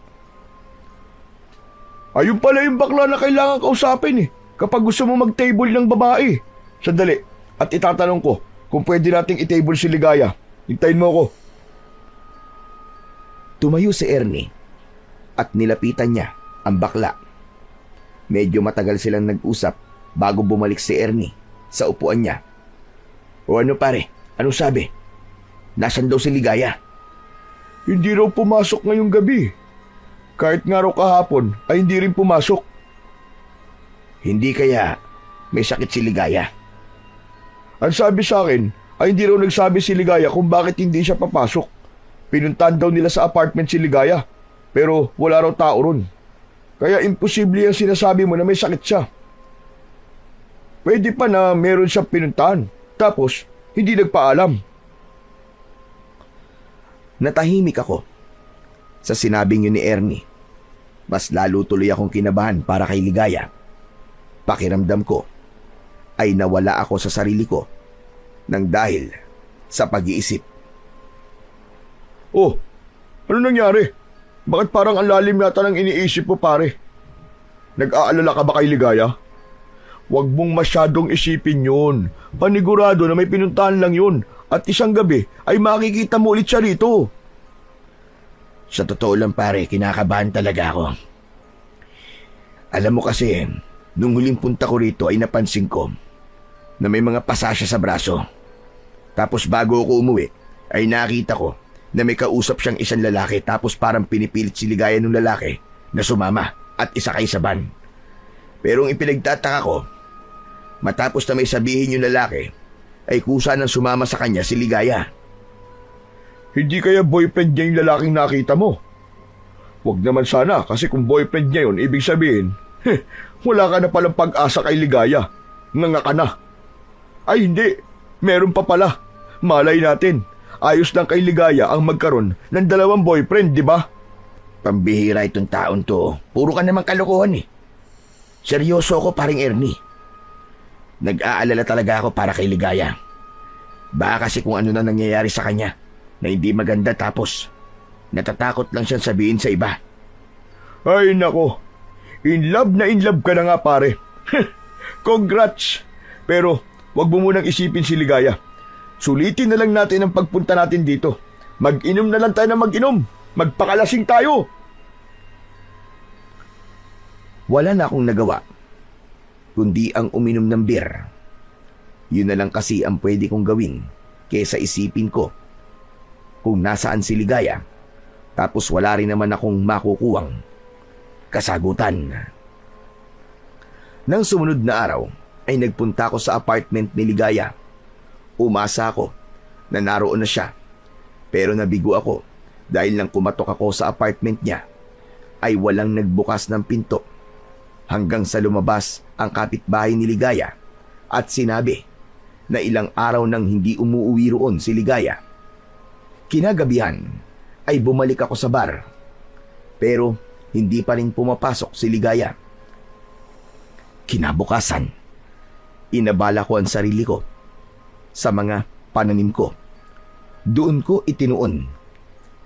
Ayun pala yung bakla na kailangan kausapin kapag gusto mo mag-table ng babae. Sandali, at itatanong ko kung pwede nating i-table si Ligaya. Hintayin mo ako. Tumayo si Ernie at nilapitan niya ang bakla. Medyo matagal silang nag-usap bago bumalik si Ernie sa upuan niya. O ano pare, anong sabi? Nasaan daw si Ligaya? Hindi raw pumasok ngayong gabi. Kahit nga raw kahapon ay hindi rin pumasok. Hindi kaya may sakit si Ligaya? Ang sabi sa akin ay hindi raw nagsabi si Ligaya kung bakit hindi siya papasok. Pinuntahan daw nila sa apartment si Ligaya, pero wala raw tao ron. Kaya imposible yung sinasabi mo na may sakit siya. Pwede pa na meron siyang pinuntahan, tapos hindi nagpaalam. Natahimik ako sa sinabing yun ni Ernie. Mas lalo tuloy akong kinabahan para kay Ligaya. Pakiramdam ko ay nawala ako sa sarili ko nang dahil sa pag-iisip. Oh, ano nangyari? Bakit parang ang lalim yata ng iniisip mo, pare? Nag-aalala ka ba kay Ligaya? Huwag mong masyadong isipin yun. Panigurado na may pinuntahan lang yun at isang gabi ay makikita mo ulit siya rito. Sa totoo lang pare, kinakabahan talaga ako. Alam mo kasi, nung huling punta ko rito ay napansin ko na may mga pasa siya sa braso. Tapos bago ako umuwi, ay nakita ko na may kausap siyang isang lalaki tapos parang pinipilit si Ligaya ng lalaki na sumama at isakay sa van. Pero ang ipinagtataka ko, matapos na may sabihin yung lalaki, ay kusa nang sumama sa kanya si Ligaya. Hindi kaya boyfriend niya yung lalaking nakita mo? Huwag naman sana kasi kung boyfriend niya yun, ibig sabihin, wala ka na palang pag-asa kay Ligaya. Nga ka na. Ay hindi, meron pa pala. Malay natin, ayos lang kay Ligaya ang magkaroon ng dalawang boyfriend, di ba? Pambihira itong taon to. Puro ka namang kalokohan eh. Seryoso ako paring Ernie. Nag-aalala talaga ako para kay Ligaya. Baka kasi kung ano na nangyayari sa kanya na hindi maganda tapos natatakot lang siyang sabihin sa iba. Ay nako, in love ka na nga pare. Congrats! Pero wag mo munang isipin si Ligaya. Sulitin na lang natin ang pagpunta natin dito. Mag-inom na lang tayo na mag-inom. Magpakalasing tayo. Wala na akong nagawa kundi ang uminom ng beer. Yun na lang kasi ang pwede kong gawin kaysa isipin ko kung nasaan si Ligaya tapos wala rin naman akong makukuwang kasagutan. Nang sumunod na araw ay nagpunta ako sa apartment ni Ligaya. Umasa ako na naroon na siya pero nabigo ako Dahil nang kumatok ako sa apartment niya, ay walang nagbukas ng pinto hanggang sa lumabas ang kapitbahay ni Ligaya at sinabi na ilang araw nang hindi umuuwi roon si Ligaya. Kinagabihan ay bumalik ako sa bar pero hindi pa rin pumapasok si Ligaya. Kinabukasan, inabala ko ang sarili ko sa mga pananim ko. Doon ko itinuon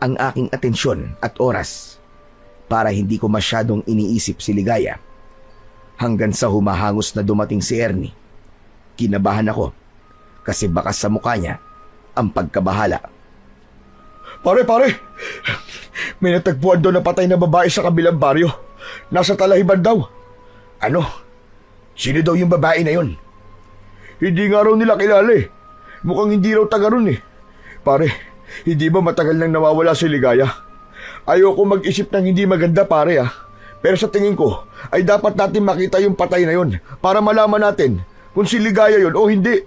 ang aking atensyon at oras para hindi ko masyadong iniisip si Ligaya. Hanggang sa humahangos na dumating si Ernie. Kinabahan ako kasi baka sa mukha niya ang pagkabahala. Pare! May natagpuan daw na patay na babae sa kabilang baryo. Nasa Talahiban daw. Ano? Sino daw yung babae na yun? Hindi nga raw nila kilala eh. Mukhang hindi raw taga ron eh. Pare, hindi ba matagal nang nawawala si Ligaya? Ayoko mag-isip ng hindi maganda pare ah. Pero sa tingin ko, ay dapat natin makita yung patay na yun para malaman natin kung si Ligaya yun o hindi.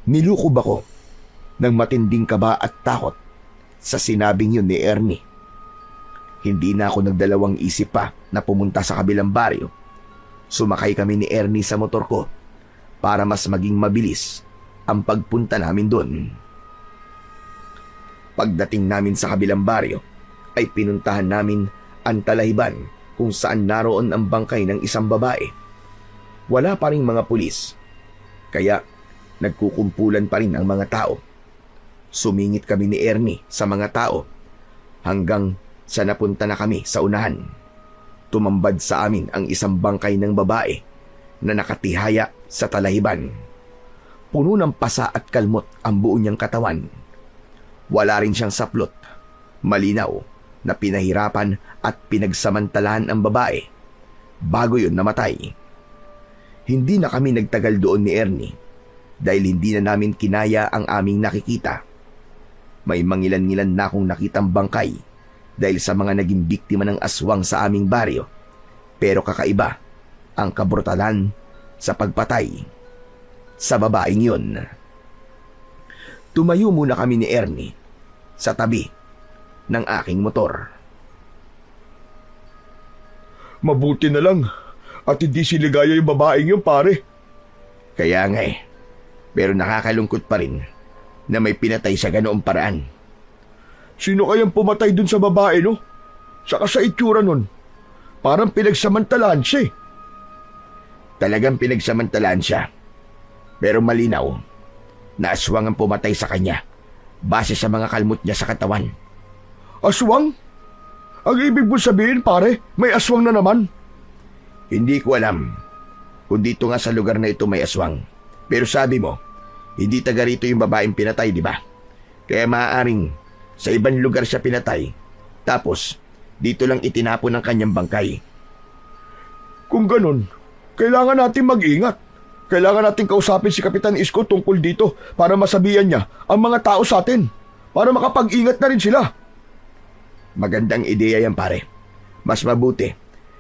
Nilukob ako ng matinding kaba at takot sa sinabing yun ni Ernie. Hindi na ako nagdalawang isip pa na pumunta sa kabilang baryo. Sumakay kami ni Ernie sa motor ko para mas maging mabilis ang pagpunta namin doon. Pagdating namin sa kabilang baryo, ay pinuntahan namin ang Talahiban kung saan naroon ang bangkay ng isang babae. Wala pa ring mga pulis, kaya nagkukumpulan pa rin ang mga tao. Sumingit kami ni Ernie sa mga tao hanggang sa napunta na kami sa unahan. Tumambad sa amin ang isang bangkay ng babae na nakatihaya sa Talahiban. Puno ng pasa at kalmot ang buo niyang katawan. Wala rin siyang saplot. Malinaw na pinahirapan at pinagsamantalahan ang babae bago yun namatay. Hindi na kami nagtagal doon ni Ernie dahil hindi na namin kinaya ang aming nakikita. May mangilan-ngilan na akong nakitang bangkay dahil sa mga naging biktima ng aswang sa aming baryo. Pero kakaiba ang kabrutalan sa pagpatay sa babaeng yun. Tumayo muna kami ni Ernie sa tabi ng aking motor. Mabuti na lang at hindi si Ligaya yung babaeng yun pare. Kaya nga eh. Pero nakakalungkot pa rin na may pinatay sa ganoong paraan. Sino kayang pumatay dun sa babae no? Saka sa itsura nun. Parang pinagsamantalahan siya eh. Talagang pinagsamantalahan siya. Pero malinaw na aswang ang pumatay sa kanya base sa mga kalmot niya sa katawan. Aswang? Ang ibig mo sabihin pare, may aswang na naman. Hindi ko alam kung dito nga sa lugar na ito may aswang. Pero sabi mo, hindi taga rito yung babaeng pinatay, di ba? Kaya maaaring sa ibang lugar siya pinatay. Tapos, dito lang itinapon ang kanyang bangkay. Kung ganun, kailangan natin mag-ingat. Kailangan natin kausapin si Kapitan Isko tungkol dito para masabihan niya ang mga tao sa atin. Para makapag-ingat na rin sila. Magandang ideya yan pare. Mas mabuti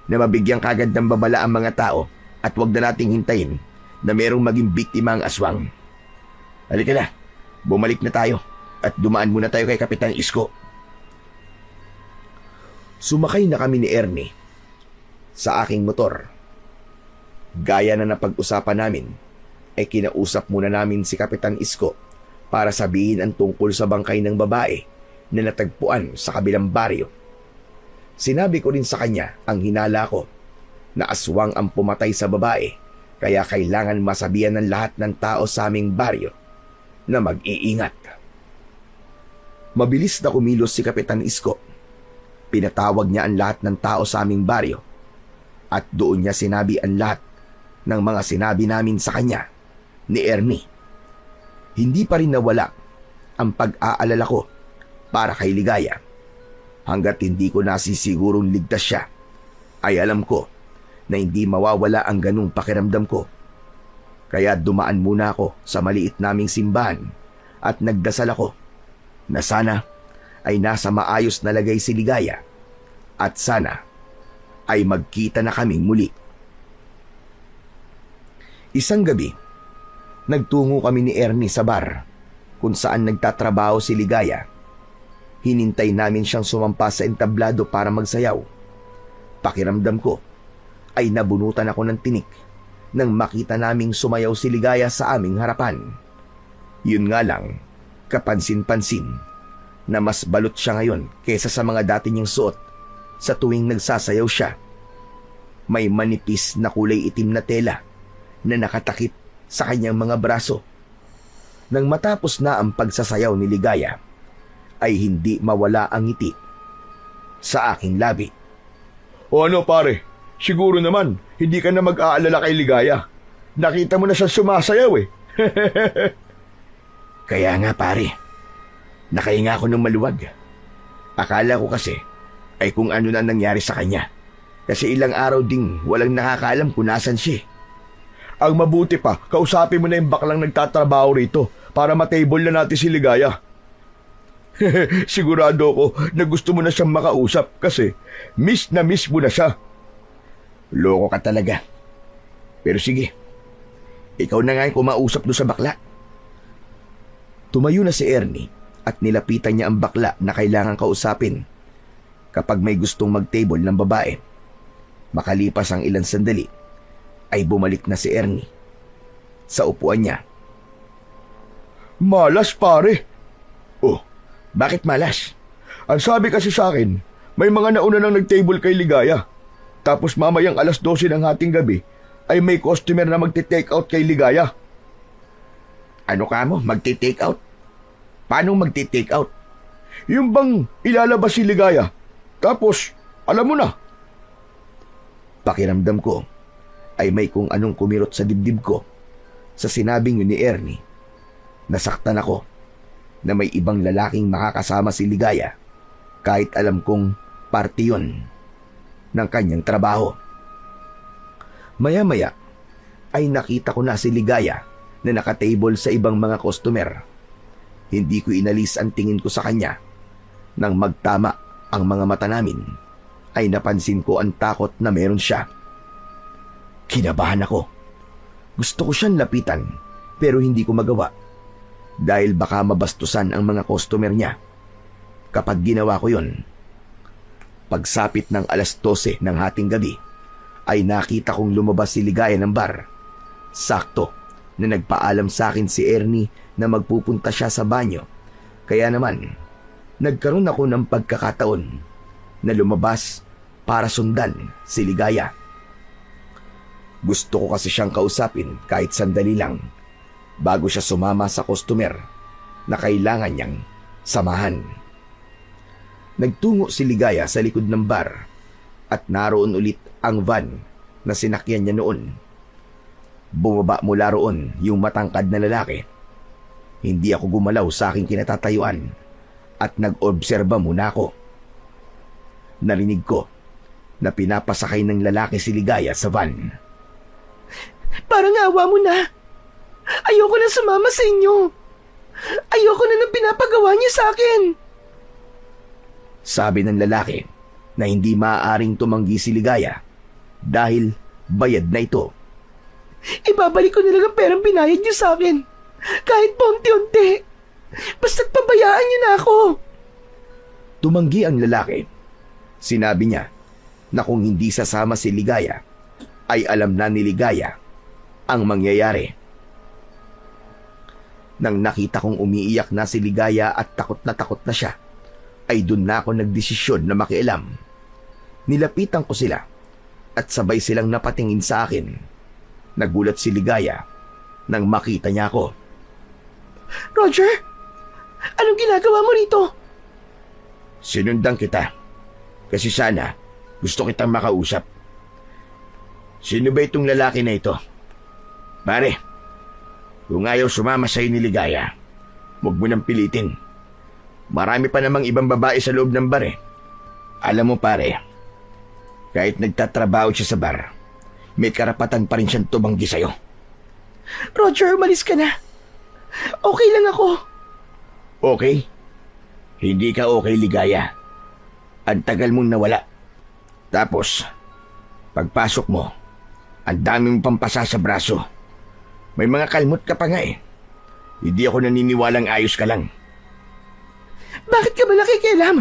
na mabigyan kagad ng babala ang mga tao at wag na nating hintayin na merong maging biktima ang aswang. Halika na, bumalik na tayo at dumaan muna tayo kay Kapitan Isko. Sumakay na kami ni Ernie sa aking motor. Gaya na napag-usapan namin, ay kinausap muna namin si Kapitan Isko para sabihin ang tungkol sa bangkay ng babae na natagpuan sa kabilang baryo. Sinabi ko rin sa kanya ang hinala ko na aswang ang pumatay sa babae kaya kailangan masabihan ng lahat ng tao sa aming baryo na mag-iingat. Mabilis na kumilos si Kapitan Isko. Pinatawag niya ang lahat ng tao sa aming baryo at doon niya sinabi ang lahat ng mga sinabi namin sa kanya ni Ernie. Hindi pa rin nawala ang pag-aalala ko para kay Ligaya. Hanggat hindi ko nasisigurong ligtas siya, ay alam ko na hindi mawawala ang ganung pakiramdam ko. Kaya dumaan muna ako sa maliit naming simbahan at nagdasal ako na sana ay nasa maayos na lagay si Ligaya at sana ay magkita na kaming muli. Isang gabi, nagtungo kami ni Ernie sa bar kung saan nagtatrabaho si Ligaya Hinintay namin siyang sumampa sa entablado para magsayaw. Pakiramdam ko ay nabunutan ako ng tinik nang makita naming sumayaw si Ligaya sa aming harapan. Yun nga lang, kapansin-pansin na mas balot siya ngayon kaysa sa mga dati niyang suot sa tuwing nagsasayaw siya. May manipis na kulay itim na tela na nakatakip sa kanyang mga braso. Nang matapos na ang pagsasayaw ni Ligaya, ay hindi mawala ang ngiti sa aking labi. O ano pare, siguro naman, hindi ka na mag-aalala kay Ligaya. Nakita mo na siya sumasayaw eh. Kaya nga pare, nakahinga ako ng maluwag. Akala ko kasi ay kung ano na nangyari sa kanya. Kasi ilang araw ding walang nakakaalam kung nasan siya. Ang mabuti pa, kausapin mo na yung baklang nagtatrabaho rito para matable na natin si Ligaya. Sigurado ko na gusto mo na siyang makausap kasi miss mo na siya. Loko ka talaga. Pero sige, ikaw na nga yung kumausap doon sa bakla. Tumayo na si Ernie at nilapitan niya ang bakla na kailangang kausapin kapag may gustong mag-table ng babae. Makalipas ang ilang sandali, ay bumalik na si Ernie sa upuan niya. Malas pare. Oh, bakit malas? Ang sabi kasi sa akin, may mga nauna nang nag-table kay Ligaya. Tapos mamayang 12:00 ng hating gabi ay may customer na magte-take out kay Ligaya. Ano ka mo? Magti-take out? Paano magti-take out? Yung bang ilalabas si Ligaya. Tapos, alam mo na. Pakiramdam ko ay may kung anong kumirot sa dibdib ko sa sinabing yun ni Ernie. Nasaktan ako na may ibang lalaking makakasama si Ligaya kahit alam kong parte yun ng kanyang trabaho. Maya-maya ay nakita ko na si Ligaya na nakatable sa ibang mga customer. Hindi ko inalis ang tingin ko sa kanya. Nang magtama ang mga mata namin, ay napansin ko ang takot na meron siya. Kinabahan ako. Gusto ko siyang lapitan pero hindi ko magawa dahil baka mabastusan ang mga customer niya. Kapag ginawa ko yon, pagsapit ng 12:00 ng hating gabi, ay nakita kong lumabas si Ligaya ng bar. Sakto na nagpaalam sa akin si Ernie na magpupunta siya sa banyo. Kaya naman, nagkaroon ako ng pagkakataon na lumabas para sundan si Ligaya. Gusto ko kasi siyang kausapin kahit sandali lang bago siya sumama sa customer na kailangan niyang samahan. Nagtungo si Ligaya sa likod ng bar at naroon ulit ang van na sinakyan niya noon. Bumaba mula roon yung matangkad na lalaki. Hindi ako gumalaw sa aking kinatatayuan at nag-obserba muna ako. Narinig ko na pinapasakay ng lalaki si Ligaya sa van. Parang awa mo na. Ayoko na sumama sa inyo. Ayoko na ng pinapagawa niyo sa akin. Sabi ng lalaki na hindi maaaring tumanggi si Ligaya dahil bayad na ito. Ibabalik ko na lang ang perang binayad niyo sa akin. Kahit pa unti-unti. Basta't pabayaan niyo na ako. Tumanggi ang lalaki. Sinabi niya na kung hindi sasama si Ligaya, ay alam na ni Ligaya ang mangyayari. Nang nakita kong umiiyak na si Ligaya at takot na siya, ay dun na ako nagdesisyon na makialam. Nilapitan ko sila at sabay silang napatingin sa akin. Nagulat si Ligaya nang makita niya ako. Roger, anong ginagawa mo rito? Sinundan kita kasi sana gusto kitang makausap. Sino ba itong lalaki na ito? Pare, kung ayaw sumama sa'yo ni Ligaya, huwag mo nang pilitin. Marami pa namang ibang babae sa loob ng bar eh. Alam mo pare, kahit nagtatrabaho siya sa bar, may karapatan pa rin siyang tumanggi sa'yo. Roger, umalis ka na. Okay lang ako. Okay? Hindi ka okay, Ligaya. Ang tagal mong nawala. Tapos, pagpasok mo, ang dami mong pampasa sa braso. May mga kalmot ka pa nga eh. Hindi ako naniniwalang ayos ka lang. Bakit ka ba naman nakikialam.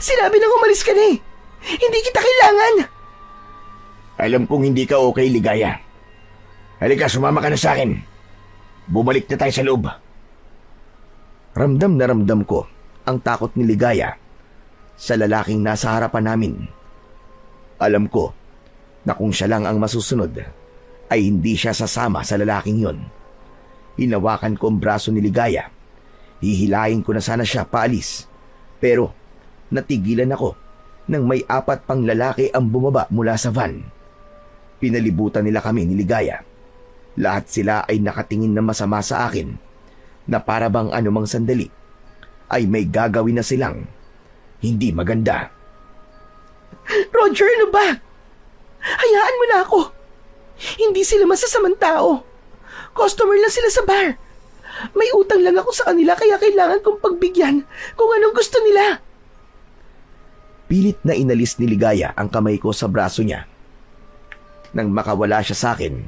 Sinabi nang umalis ka na eh. Hindi kita kailangan. Alam kong hindi ka okay, Ligaya. Halika, sumama ka na sa akin. Bumalik na tayo sa loob. Ramdam na ramdam ko ang takot ni Ligaya sa lalaking nasa harapan namin. Alam ko na kung siya lang ang masusunod, ay hindi siya sasama sa lalaking yon. Hinawakan ko ang braso ni Ligaya. Hihilahin ko na sana siya paalis. Pero natigilan ako nang may 4 pang lalaki ang bumaba mula sa van. Pinalibutan nila kami ni Ligaya. Lahat sila ay nakatingin na masama sa akin, na para bang anumang sandali ay may gagawin na silang hindi maganda. Roger, ano ba? Hayaan mo na ako. Hindi sila masasamang tao. Customer lang sila sa bar. May utang lang ako sa kanila kaya kailangan kong pagbigyan kung anong gusto nila. Pilit na inalis ni Ligaya ang kamay ko sa braso niya. Nang makawala siya sa akin,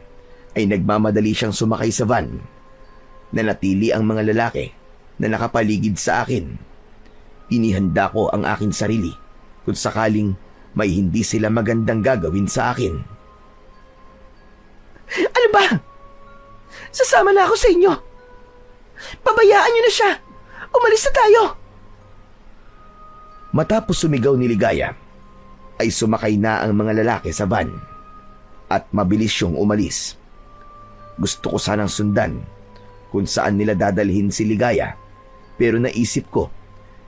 ay nagmamadali siyang sumakay sa van. Nanatili ang mga lalaki na nakapaligid sa akin. Inihanda ko ang aking sarili kung sakaling may hindi sila magandang gagawin sa akin. Ano ba? Sasama na ako sa inyo. Pabayaan niyo na siya. Umalis na tayo. Matapos sumigaw ni Ligaya, ay sumakay na ang mga lalaki sa van at mabilis siyang umalis. Gusto ko sanang sundan kung saan nila dadalhin si Ligaya, pero naisip ko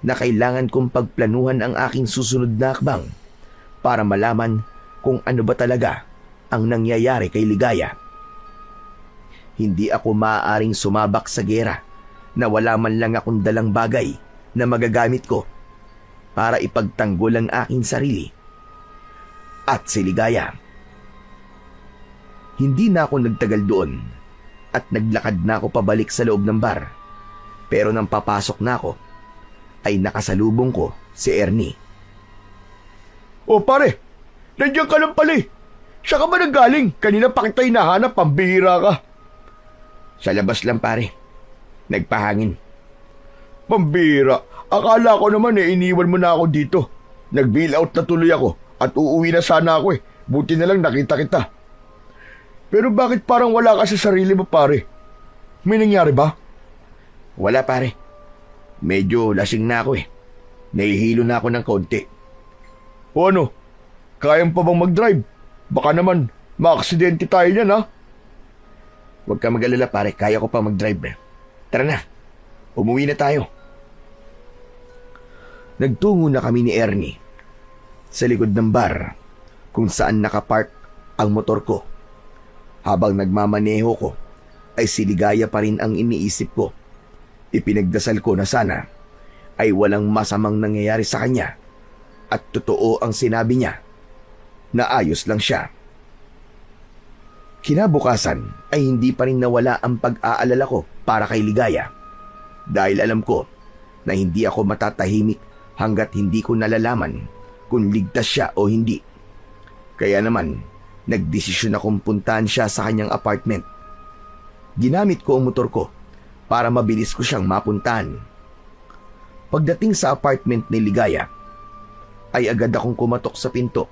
na kailangan kong pagplanuhan ang aking susunod na akbang para malaman kung ano ba talaga ang nangyayari kay Ligaya. Hindi ako maaaring sumabak sa gera na wala man lang akong dalang bagay na magagamit ko para ipagtanggol ang aking sarili at si Ligaya. Hindi na ako nagtagal doon at naglakad na ako pabalik sa loob ng bar. Pero nang papasok na ako, ay nakasalubong ko si Ernie. O pare, nandiyan ka lang pala eh. Siya ka ba nanggaling? Kanina pa kita hinahanap, pambihira ka. Sa labas lang pare, nagpahangin. Pambihira, akala ko naman iniwan mo na ako dito. Nag-bail out na tuloy ako at uuwi na sana ako eh. Buti na lang nakita kita. Pero bakit parang wala ka sa sarili mo pare? May nangyari ba? Wala pare, medyo lasing na ako eh. Nahihilo na ako ng konti. O ano, kayang pa bang mag-drive? Baka naman maaksidente tayo niyan ha? Huwag ka mag-alala pare, kaya ko pa mag-drive. Tara na, umuwi na tayo. Nagtungo na kami ni Ernie sa likod ng bar kung saan nakapark ang motor ko. Habang nagmamaneho ko, ay si Ligaya pa rin ang iniisip ko. Ipinagdasal ko na sana ay walang masamang nangyayari sa kanya at totoo ang sinabi niya na ayos lang siya. Kinabukasan ay hindi pa rin nawala ang pag-aalala ko para kay Ligaya dahil alam ko na hindi ako matatahimik hanggat hindi ko nalalaman kung ligtas siya o hindi. Kaya naman, nagdesisyon akong puntahan siya sa kanyang apartment. Ginamit ko ang motor ko para mabilis ko siyang mapuntahan. Pagdating sa apartment ni Ligaya, ay agad akong kumatok sa pinto.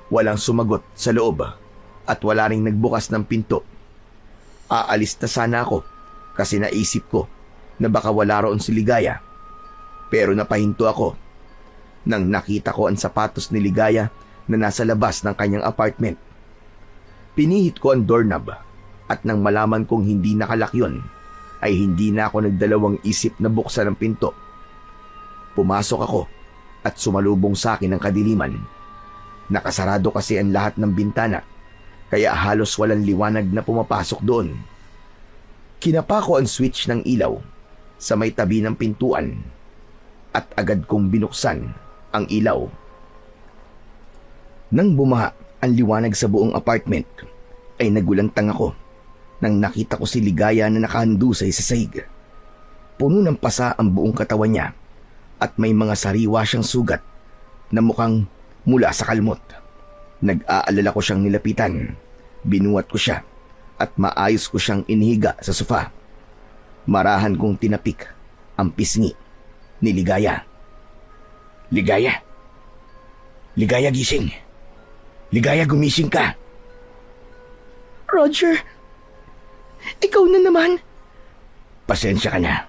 Walang sumagot sa loob at wala ring nagbukas ng pinto. Aalis na sana ako kasi naisip ko na baka wala roon si Ligaya. Pero napahinto ako nang nakita ko ang sapatos ni Ligaya na nasa labas ng kanyang apartment. Pinihit ko ang doorknob at nang malaman kong hindi nakalak yun, ay hindi na ako nagdalawang isip na buksan ang pinto. Pumasok ako at sumalubong sa akin ang kadiliman. Nakasarado kasi ang lahat ng bintana, kaya halos walang liwanag na pumapasok doon. Kinapa ko ang switch ng ilaw sa may tabi ng pintuan at agad kong binuksan ang ilaw. Nang bumaha ang liwanag sa buong apartment, ay nagulantang ako nang nakita ko si Ligaya na nakahandusay sa sahig. Puno ng pasa ang buong katawan niya at may mga sariwa siyang sugat na mukhang mula sa kalmot. Nag-aalala ko siyang nilapitan, binuhat ko siya at maayos ko siyang inihiga sa sofa. Marahan kong tinapik ang pisngi ni Ligaya. Ligaya? Ligaya, gising. Ligaya, gumising ka. Roger, ikaw na naman. Pasensya ka na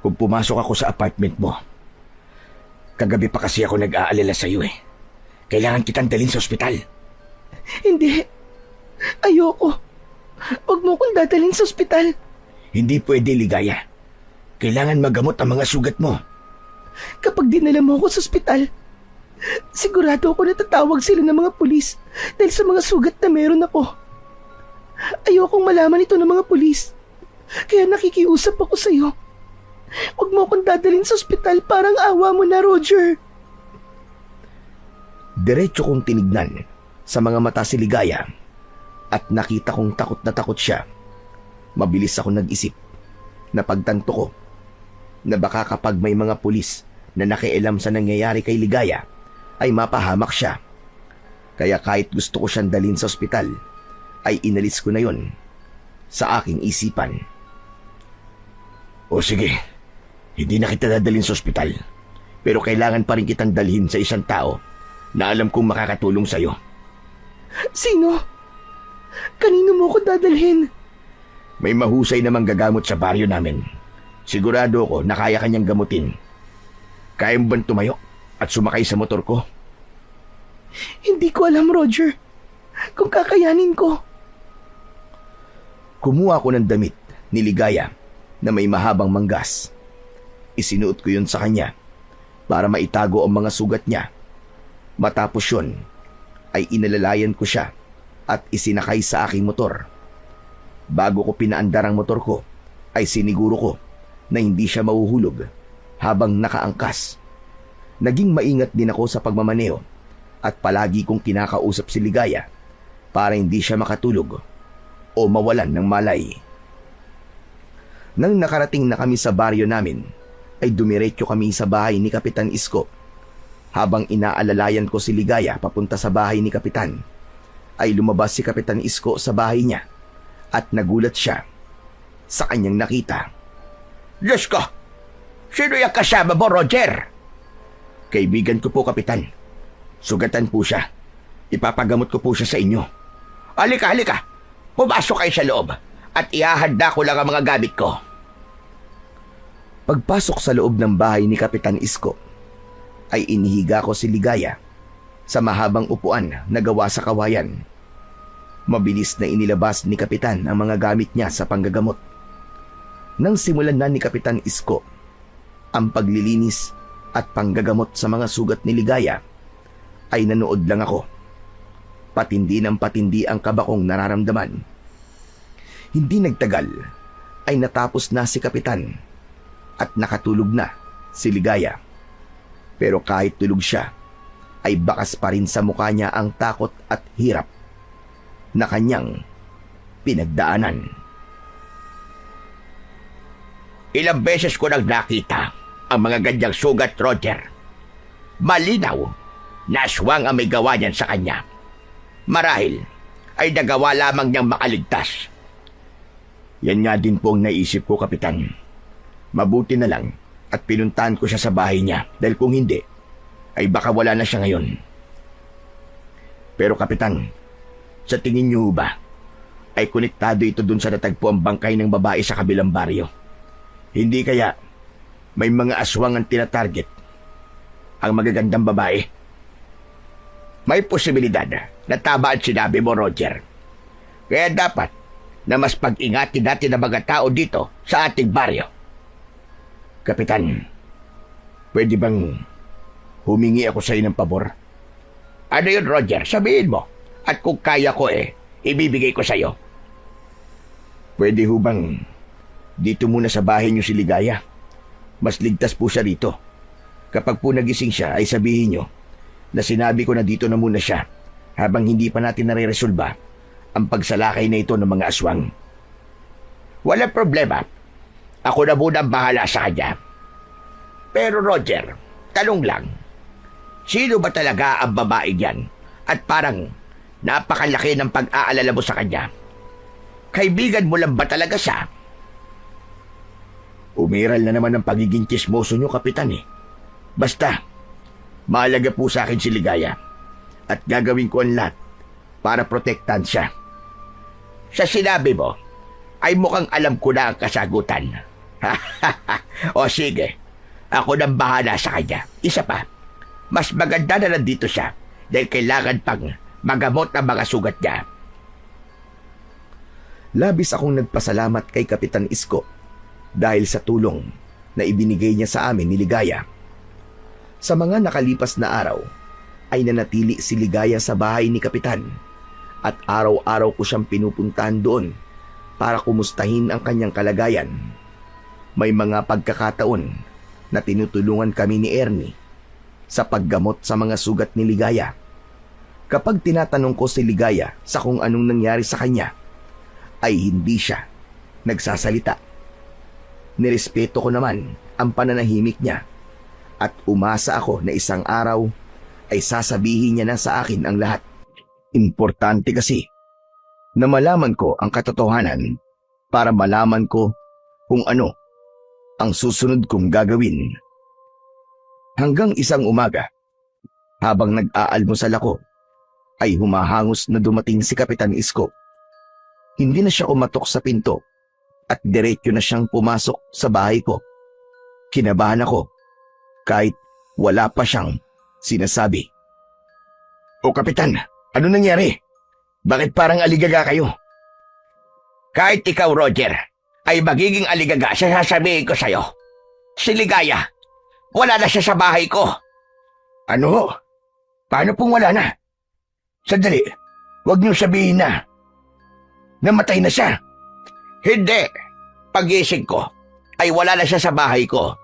kung pumasok ako sa apartment mo. Kagabi pa kasi ako nag-aalala sa iyo eh. Kailangan kitang dalhin sa ospital. Hindi. Ayoko. Huwag mo kong dadalhin sa ospital. Hindi pwede, Ligaya. Kailangan magamot ang mga sugat mo. Kapag dinala mo ako sa ospital, sigurado ako natatawag sila ng mga pulis dahil sa mga sugat na meron ako. Ayokong malaman ito ng mga pulis. Kaya nakikiusap ako sa iyo. Huwag mo akong dadalhin sa ospital, parang awa mo na, Roger. Diretso kong tinignan sa mga mata si Ligaya at nakita kong takot na takot siya. Mabilis ako nag-isip na pagtanto ko na baka kapag may mga pulis na nakialam sa nangyayari kay Ligaya ay mapahamak siya. Kaya kahit gusto ko siyang dalhin sa ospital, ay inalis ko na yon sa aking isipan. O sige, hindi na kita dadalhin sa ospital, pero kailangan pa rin kitang dalhin sa isang tao na alam kong makakatulong sa'yo. Sino? Kanino mo ko dadalhin? May mahusay na manggagamot sa baryo namin. Sigurado ko na kaya kanyang gamutin. Kaya mo bang tumayo at sumakay sa motor ko? Hindi ko alam, Roger. Kung kakayanin ko. Kumuha ko ng damit ni Ligaya na may mahabang manggas. Isinuot ko yun sa kanya para maitago ang mga sugat niya. Matapos yun, ay inalalayan ko siya at isinakay sa aking motor. Bago ko pinaandar ang motor ko, ay siniguro ko na hindi siya mahuhulog habang nakaangkas. Naging maingat din ako sa pagmamaneo at palagi kong kinakausap si Ligaya para hindi siya makatulog o mawalan ng malay. Nang nakarating na kami sa baryo namin, ay dumiretso kami sa bahay ni Kapitan Isko. Habang inaalalayan ko si Ligaya papunta sa bahay ni Kapitan, ay lumabas si Kapitan Isko sa bahay niya at nagulat siya sa kanyang nakita. Diyos ko! Sino yung kasama mo, Roger? Kaibigan ko po, Kapitan. Sugatan po siya. Ipapagamot ko po siya sa inyo. Halika, halika. Pumasok kayo sa loob at ihahanda ko lang ang mga gamit ko. Pagpasok sa loob ng bahay ni Kapitan Isko, ay inihiga ko si Ligaya sa mahabang upuan na gawa sa kawayan. Mabilis na inilabas ni Kapitan ang mga gamit niya sa panggagamot. Nang simulan na ni Kapitan Isko ang paglilinis at panggagamot sa mga sugat ni Ligaya, ay nanood lang ako. Patindi ng patindi ang kaba kong nararamdaman. Hindi nagtagal ay natapos na si Kapitan at nakatulog na si Ligaya. Pero kahit tulog siya, ay bakas pa rin sa mukha niya ang takot at hirap na kanyang pinagdaanan. Ilang beses ko nang nakita ang mga ganyang sugat, Roger. Malinaw na aswang ang may gawa niyan sa kanya. Marahil ay nagawa lamang niyang makaligtas. Yan nga din po ang naisip ko, Kapitan. Mabuti na lang at pinuntahan ko siya sa bahay niya dahil kung hindi, ay baka wala na siya ngayon. Pero Kapitan, sa tingin niyo ba, ay konektado ito dun sa natagpo ang bangkay ng babae sa kabilang baryo? Hindi kaya may mga aswang ang tinatarget ang magagandang babae? May posibilidad na tama ang sinabi mo, Roger. Kaya dapat na mas pag-ingatin natin ang mga tao dito sa ating baryo. Kapitan, pwede bang humingi ako sa iyo ng pabor? Ano yun, Roger? Sabihin mo. At kung kaya ko ibibigay ko sa iyo. Pwede ho bang dito muna sa bahay niyo si Ligaya? Mas ligtas po siya rito. Kapag po nagising siya ay sabihin niyo na sinabi ko na dito na muna siya habang hindi pa natin nare-resolba ang pagsalakay na ito ng mga aswang. Walang problema. Ako na muna ang bahala sa kanya. Pero Roger, tanong lang. Sino ba talaga ang babae yan? At parang napakalaki ng pag-aalala mo sa kanya. Kaibigan mo lang ba talaga siya? Umiral na naman ang pagiging tsismoso nyo, Kapitan eh. Basta, mahalaga po sa akin si Ligaya at gagawin ko ang lahat para protektahan siya. Sa sinabi mo, ay mukhang alam ko na ang kasagutan. O sige, ako nang bahala sa kanya. Isa pa, mas maganda na nandito siya dahil kailangan pang magamot ang mga sugat niya. Labis akong nagpasalamat kay Kapitan Isko dahil sa tulong na ibinigay niya sa amin ni Ligaya. Sa mga nakalipas na araw ay nanatili si Ligaya sa bahay ni Kapitan at araw-araw ko siyang pinupuntahan doon para kumustahin ang kanyang kalagayan. May mga pagkakataon na tinutulungan kami ni Ernie sa paggamot sa mga sugat ni Ligaya. Kapag tinatanong ko si Ligaya sa kung anong nangyari sa kanya, ay hindi siya nagsasalita. Nirespeto ko naman ang pananahimik niya at umasa ako na isang araw ay sasabihin niya na sa akin ang lahat. Importante kasi na malaman ko ang katotohanan para malaman ko kung ano ang susunod kong gagawin. Hanggang isang umaga, habang nag-aalmusal ako, ay humahangos na dumating si Kapitan Isko. Hindi na siya umatok sa pinto at diretso na siyang pumasok sa bahay ko. Kinabahan ako kahit wala pa siyang sinasabi. O Kapitan, ano nangyari? Bakit parang aligaga kayo? Kahit ikaw, Roger, ay magiging aligaga sa sasabihin ko sa'yo. Si Ligaya, wala na siya sa bahay ko. Ano? Paano pong wala na? Sandali, huwag niyo sabihin na namatay na siya. Hindi. Pag-ising ko ay wala na siya sa bahay ko.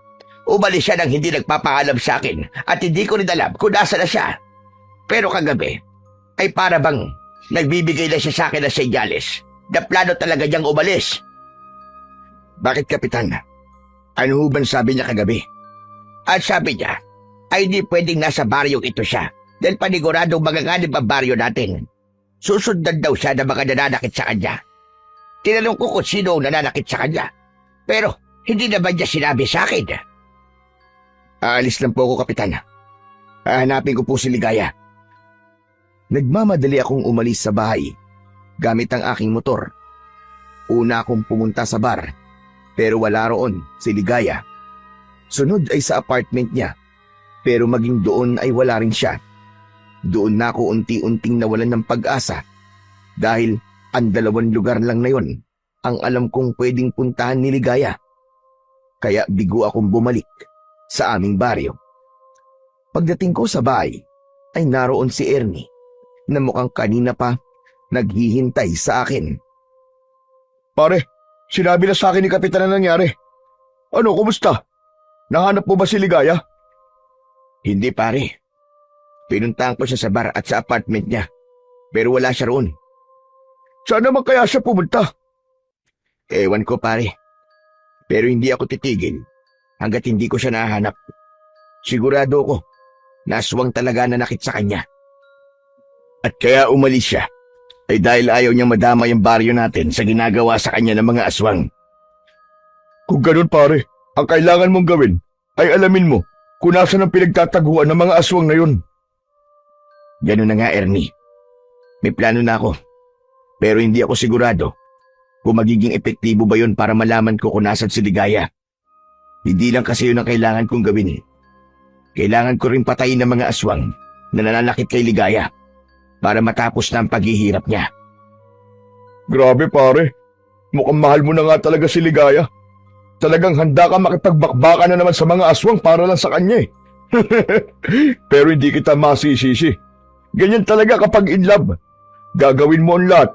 Umalis siya nang hindi nagpapaalam sa akin at hindi ko rin alam kung nasa na siya. Pero kagabi ay para bang nagbibigay na siya sa akin ng senyales na plano talaga niyang umalis. Bakit, Kapitan? Ano ho bang sabi niya kagabi? At sabi niya ay di pwedeng nasa baryong ito siya dahil paniguradong magaganib ang baryo natin. Susundan daw siya ng mga nananakit sa kanya. Tinanong ko kung sino ang nananakit sa kanya. Pero hindi naman niya sinabi sa akin. Aalis lang po ako, Kapitan. Hahanapin ko po si Ligaya. Nagmamadali akong umalis sa bahay gamit ang aking motor. Una akong pumunta sa bar pero wala roon si Ligaya. Sunod ay sa apartment niya pero maging doon ay wala rin siya. Doon na ako unti-unting nawalan ng pag-asa dahil ang 2 lugar lang na yon ang alam kong pwedeng puntahan ni Ligaya. Kaya bigo akong bumalik sa aming baryo. Pagdating ko sa bahay ay naroon si Ernie na mukhang kanina pa naghihintay sa akin. Pare, sinabi na sa akin ni Kapitan na nangyari. Ano, kumusta? Nahanap mo ba si Ligaya? Hindi, pare. Pinuntahan ko siya sa bar at sa apartment niya. Pero wala siya roon. Saan naman kaya siya pumunta? Ewan ko, pare. Pero hindi ako titigil hanggat hindi ko siya nahanap. Sigurado ko, naswang talaga na nakit sa kanya. At kaya umalis siya ay dahil ayaw niyang madama yung baryo natin sa ginagawa sa kanya ng mga aswang. Kung ganun, pare, ang kailangan mong gawin ay alamin mo kung nasaan ang pinagtataguan ng mga aswang na yun. Ganun na nga, Ernie. May plano na ako. Pero hindi ako sigurado kung magiging epektibo ba yun para malaman ko kung nasan si Ligaya. Hindi lang kasi yun ang kailangan kong gawin. Kailangan ko rin patayin ng mga aswang na nananakit kay Ligaya para matapos na ang paghihirap niya. Grabe, pare. Mukhang mahal mo na nga talaga si Ligaya. Talagang handa ka makipagbakbaka na naman sa mga aswang para lang sa kanya eh. Pero hindi kita masisisi. Ganyan talaga kapag in love. Gagawin mo ang lahat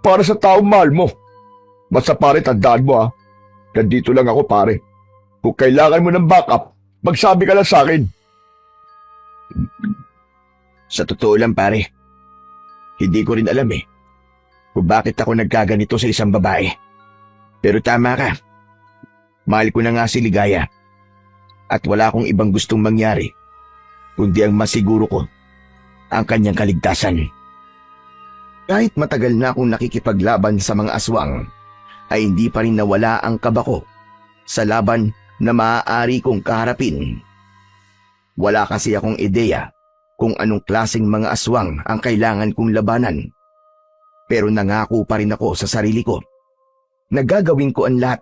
para sa taong mahal mo. Basta pare, tandaan mo ha. Nandito lang ako, pare. Kung kailangan mo ng backup, magsabi ka lang sa akin. Sa totoo lang, pare, hindi ko rin alam kung bakit ako nagkaganito sa isang babae. Pero tama ka. Mahal ko na nga si Ligaya. At wala akong ibang gustong mangyari kundi ang masiguro ko ang kanyang kaligtasan. Kahit matagal na akong nakikipaglaban sa mga aswang, ay hindi pa rin nawala ang kaba ko sa laban na maaari kong kaharapin. Wala kasi akong ideya kung anong klaseng mga aswang ang kailangan kong labanan. Pero nangako pa rin ako sa sarili ko na gagawin ko ang lahat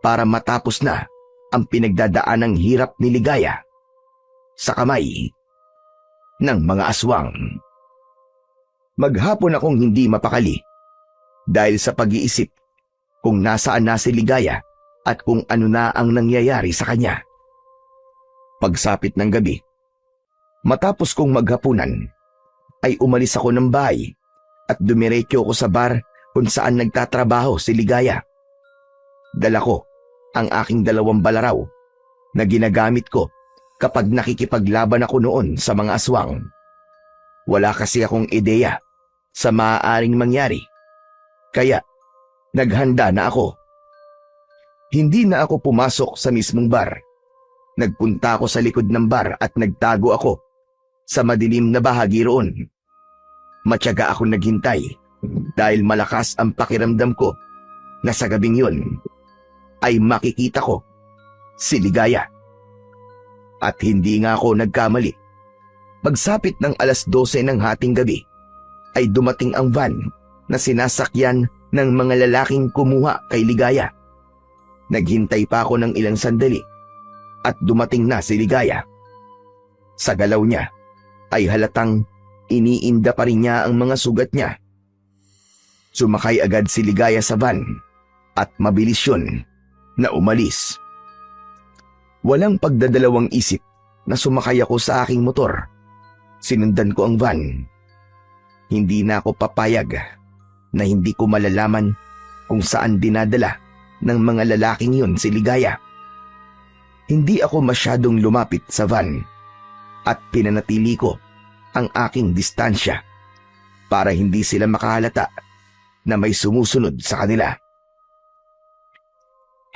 para matapos na ang pinagdadaanang hirap ni Ligaya sa kamay ng mga aswang. Maghapon akong hindi mapakali dahil sa pag-iisip kung nasaan na si Ligaya at kung ano na ang nangyayari sa kanya. Pagsapit ng gabi, matapos kong maghapunan, ay umalis ako ng bahay at dumiretso ako sa bar kung saan nagtatrabaho si Ligaya. Dala ko ang aking 2 balaraw na ginagamit ko kapag nakikipaglaban ako noon sa mga aswang. Wala kasi akong ideya sa maaaring mangyari, kaya naghanda na ako. Hindi na ako pumasok sa mismong bar. Nagpunta ako sa likod ng bar at nagtago ako sa madilim na bahagi roon. Matyaga akong naghintay dahil malakas ang pakiramdam ko na sa gabing yun ay makikita ko si Ligaya. At hindi nga ako nagkamali. Pagsapit ng 12:00 ng hating gabi ay dumating ang van na sinasakyan ng mga lalaking kumuha kay Ligaya. Naghintay pa ako ng ilang sandali at dumating na si Ligaya. Sa galaw niya ay halatang iniinda pa rin niya ang mga sugat niya. Sumakay agad si Ligaya sa van at mabilis yun na umalis. Walang pagdadalawang isip na sumakay ako sa aking motor. Sinundan ko ang van. Hindi na ako papayag na hindi ko malalaman kung saan dinadala ng mga lalaking yun si Ligaya. Hindi ako masyadong lumapit sa van at pinanatili ko ang aking distansya para hindi sila makahalata na may sumusunod sa kanila.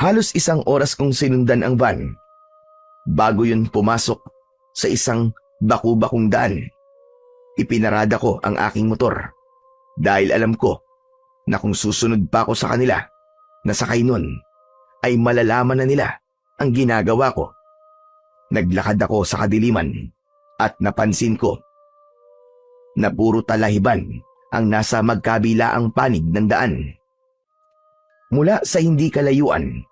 Halos 1 oras kong sinundan ang van bago yun pumasok sa isang baku-bakong daan. Ipinarada ko ang aking motor dahil alam ko na kung susunod pa ako sa kanila na sakay nun ay malalaman na nila ang ginagawa ko. Naglakad ako sa kadiliman at napansin ko na puro talahiban ang nasa magkabilaang panig ng daan. Mula sa hindi kalayuan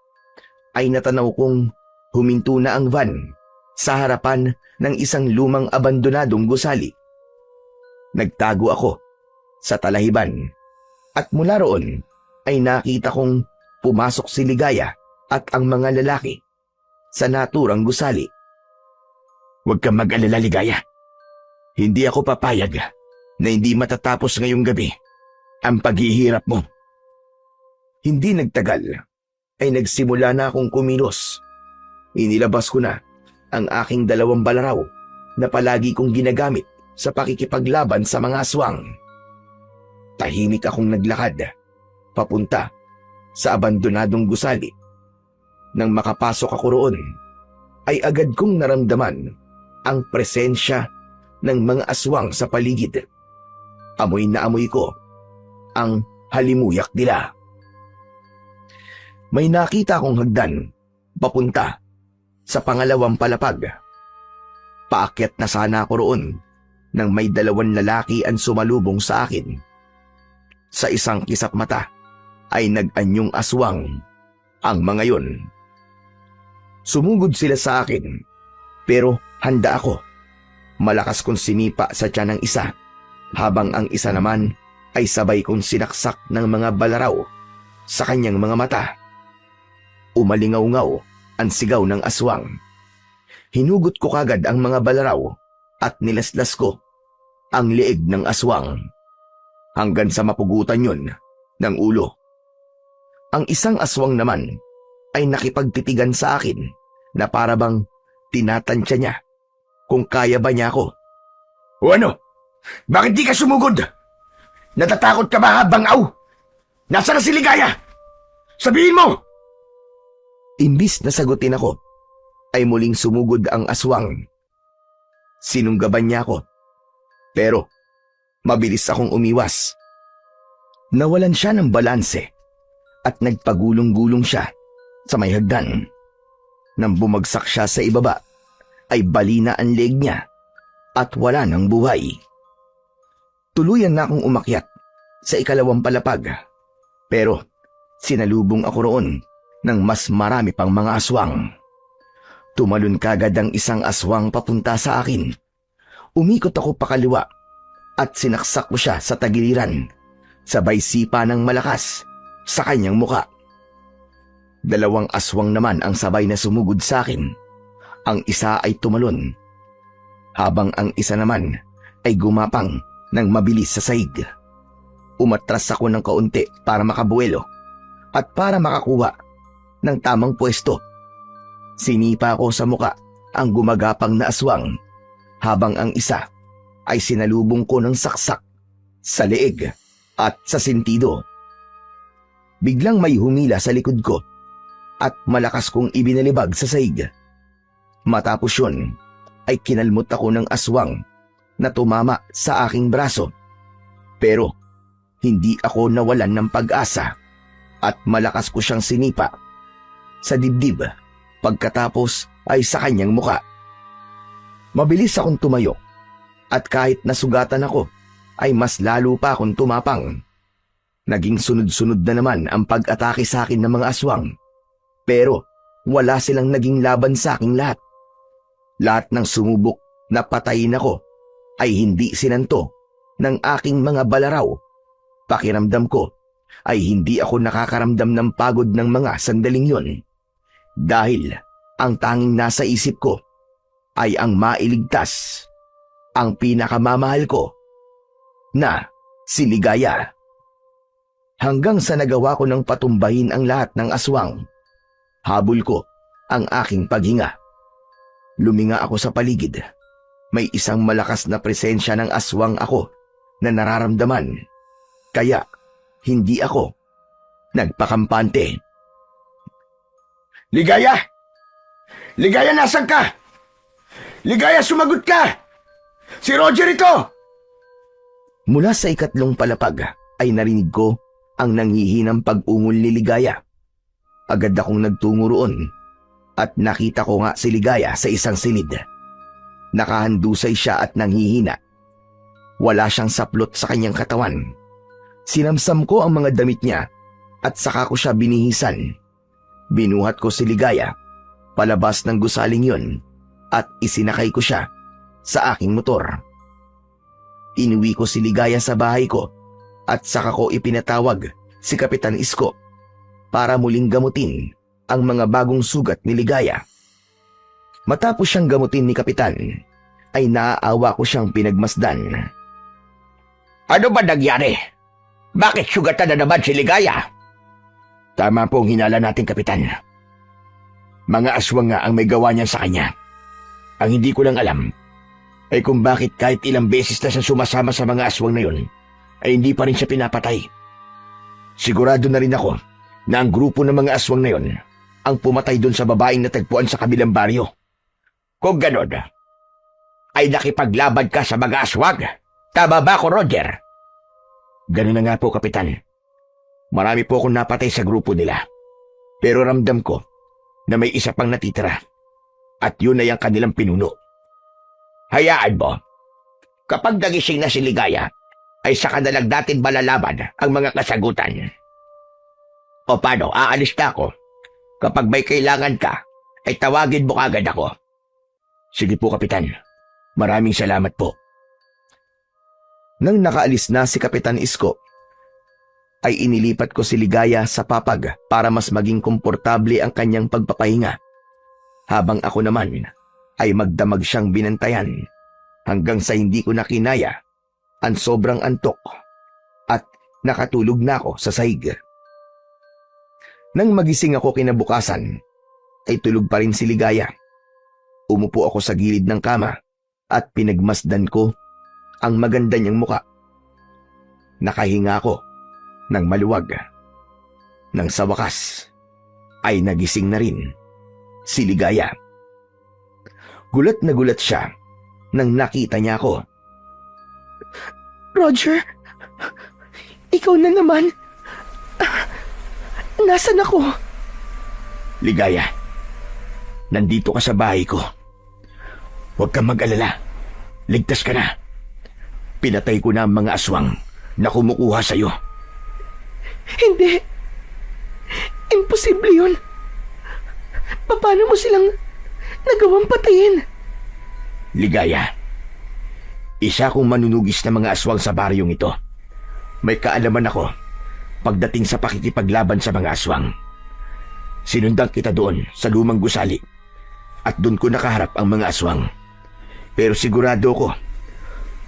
ay natanaw kong huminto na ang van sa harapan ng isang lumang abandonadong gusali. Nagtago ako sa talahiban at mula roon ay nakita kong pumasok si Ligaya at ang mga lalaki sa naturang gusali. Huwag kang mag-alala, Ligaya. Hindi ako papayag na hindi matatapos ngayong gabi ang paghihirap mo. Hindi nagtagal ay nagsimula na akong kumilos. Inilabas ko na ang aking 2 balaraw na palagi kong ginagamit sa pakikipaglaban sa mga aswang. Tahimik akong naglakad papunta sa abandonadong gusali. Nang makapasok ako roon, ay agad kong naramdaman ang presensya ng mga aswang sa paligid. Amoy na amoy ko ang halimuyak nila. May nakita akong hagdan papunta sa pangalawang palapag. Paakyat na sana ako roon nang may 2 lalaki ang sumalubong sa akin. Sa isang kisap mata ay nag-anyong aswang ang mga yon. Sumugod sila sa akin pero handa ako. Malakas kong sinipa sa tiyan ng isa habang ang isa naman ay sabay kong sinaksak ng mga balaraw sa kanyang mga mata. Umalingaw-ngaw ang sigaw ng aswang. Hinugot ko kagad ang mga balaraw at nilaslas ko ang leeg ng aswang hanggang sa mapugutan yun ng ulo. Ang isang aswang naman ay nakipagtitigan sa akin na para bang tinatansya niya kung kaya ba niya ako. O ano? Bakit di ka sumugod? Natatakot ka ba, Bangaw? Nasaan na si Ligaya? Sabihin mo! Imbis na sagutin ako, ay muling sumugod ang aswang. Sinunggaban niya ako, pero mabilis akong umiwas. Nawalan siya ng balanse at nagpagulong-gulong siya sa may hagdan. Nang bumagsak siya sa ibaba, ay balina ang leg niya at wala ng buhay. Tuluyan na akong umakyat sa ikalawang palapag, pero sinalubong ako roon ng mas marami pang mga aswang. Tumalon kagad ang isang aswang papunta sa akin. Umikot ako pakaliwa at sinaksak ko siya sa tagiliran, sabay sipa ng malakas sa kanyang muka. Dalawang aswang naman ang sabay na sumugod sa akin. Ang isa ay tumalon, habang ang isa naman ay gumapang ng mabilis sa sahig. Umatras ako ng kaunti para makabuelo at para makakuha ng tamang pwesto. Sinipa ko sa muka ang gumagapang na aswang, habang ang isa ay sinalubong ko ng saksak sa leeg at sa sentido. Biglang may humila sa likod ko at malakas kong ibinalibag sa sahig. Matapos yun ay kinalmot ako ng aswang na tumama sa aking braso. Pero hindi ako nawalan ng pag-asa at malakas ko siyang sinipa sa dibdib, pagkatapos ay sa kanyang muka. Mabilis akong tumayo at kahit nasugatan ako ay mas lalo pa akong tumapang. Naging sunod-sunod na naman ang pag-atake sa akin ng mga aswang, pero wala silang naging laban sa aking lahat. Lahat ng sumubok na patayin ako ay hindi sinanto ng aking mga balaraw. Pakiramdam ko ay hindi ako nakakaramdam ng pagod ng mga sandaling yon, dahil ang tanging nasa isip ko ay ang mailigtas ang pinakamamahal ko na si Ligaya. Hanggang sa nagawa ko ng patumbahin ang lahat ng aswang, habol ko ang aking paghinga. Luminga ako sa paligid. May isang malakas na presensya ng aswang ako na nararamdaman, kaya hindi ako nagpakampante. Ligaya! Ligaya, nasan ka? Ligaya, sumagot ka! Si Roger ito! Mula sa ikatlong palapag ay narinig ko ang nanghihinang pag-ungol ni Ligaya. Agad akong nagtungo roon at nakita ko nga si Ligaya sa isang silid. Nakahandusay siya at nanghihina. Wala siyang saplot sa kanyang katawan. Sinamsam ko ang mga damit niya at saka ko siya binihisan. Binuhat ko si Ligaya palabas ng gusaling yon at isinakay ko siya sa aking motor. Inuwi ko si Ligaya sa bahay ko at saka ko ipinatawag si Kapitan Isko para muling gamutin ang mga bagong sugat ni Ligaya. Matapos siyang gamutin ni Kapitan, ay naaawa ko siyang pinagmasdan. Ano ba nangyari? Bakit sugatan na naman si Ligaya? Tama po ang hinala natin, Kapitan. Mga aswang nga ang may gawa niyan sa kanya. Ang hindi ko lang alam ay kung bakit kahit ilang beses na siya sumasama sa mga aswang na yun, ay hindi pa rin siya pinapatay. Sigurado na rin ako na ang grupo ng mga aswang na yun ang pumatay doon sa babaeng natagpuan sa kabilang baryo. Kung ganon, ay nakipaglaban ka sa mga aswang. Tama ba ako, Roger? Ganun na nga po, Kapitan. Marami po akong napatay sa grupo nila. Pero ramdam ko na may isa pang natitira. At yun ay ang kanilang pinuno. Hayaan mo. Kapag nagising na si Ligaya, ay saka na lang natin malalaman ang mga kasagutan. O paano, aalis na ako. Kapag may kailangan ka, ay tawagin mo agad ako. Sige po, Kapitan. Maraming salamat po. Nang nakaalis na si Kapitan Isko, ay inilipat ko si Ligaya sa papag para mas maging komportable ang kanyang pagpapahinga. Habang ako naman ay magdamag siyang binantayan hanggang sa hindi ko na kinaya ang sobrang antok at nakatulog na ako sa sahig. Nang magising ako kinabukasan, ay tulog pa rin si Ligaya. Umupo ako sa gilid ng kama at pinagmasdan ko ang maganda niyang muka. Nakahinga ako ng maluwag. Nang sa wakas, ay nagising na rin si Ligaya. Gulat na gulat siya nang nakita niya ako. Roger, ikaw na naman. Nasaan ako? Ligaya, nandito ka sa bahay ko. Huwag kang mag-alala. Ligtas ka na. Pinatay ko na ang mga aswang na kumukuha sa'yo. Hindi. Imposible yun. Paano mo silang nagawang patayin? Ligaya, isa kong manunugis na mga aswang sa baryong ito. May kaalaman ako pagdating sa pakikipaglaban sa mga aswang. Sinundan kita doon sa lumang gusali at doon ko nakaharap ang mga aswang. Pero sigurado ko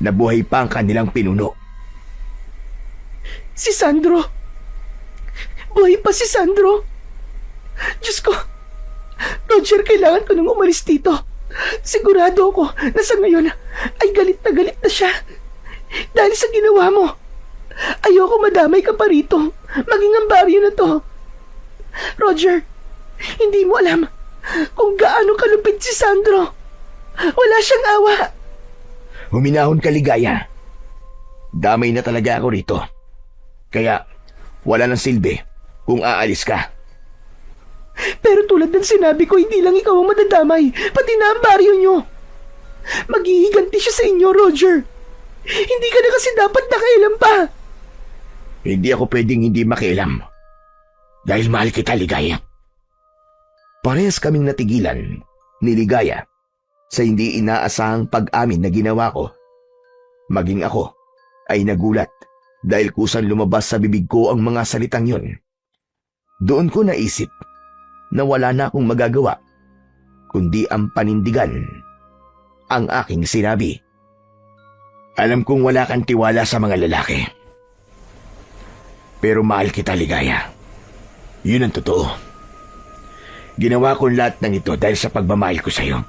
na buhay pa ang kanilang pinuno. Si Sandro. Buhay pa si Sandro. Diyos ko. Roger, kailangan ko nang umalis dito. Sigurado ako na sa ngayon ay galit na siya. Dahil sa ginawa mo. Ayoko madamay ka pa rito. Maging ang baryo na to. Roger, hindi mo alam kung gaano kalupit si Sandro. Wala siyang awa. Huminahon ka, Ligaya. Damay na talaga ako rito. Kaya wala nang silbi kung aalis ka. Pero tulad ng sinabi ko, hindi lang ikaw ang madadamay, pati na ang baryo nyo. Maghihiganti siya sa inyo, Roger. Hindi ka na kasi dapat nakailam pa. Hindi ako pwedeng hindi makialam. Dahil mahal kita, Ligaya. Parehas kaming natigilan ni Ligaya sa hindi inaasahang pag-amin na ginawa ko. Maging ako ay nagulat dahil kusang lumabas sa bibig ko ang mga salitang yun. Doon ko naisip na wala na akong magagawa kundi ang panindigan ang aking sinabi. Alam kong wala kang tiwala sa mga lalaki. Pero mahal kita, Ligaya. Yun ang totoo. Ginawa ko lahat ng ito dahil sa pagmamahal ko sa'yo.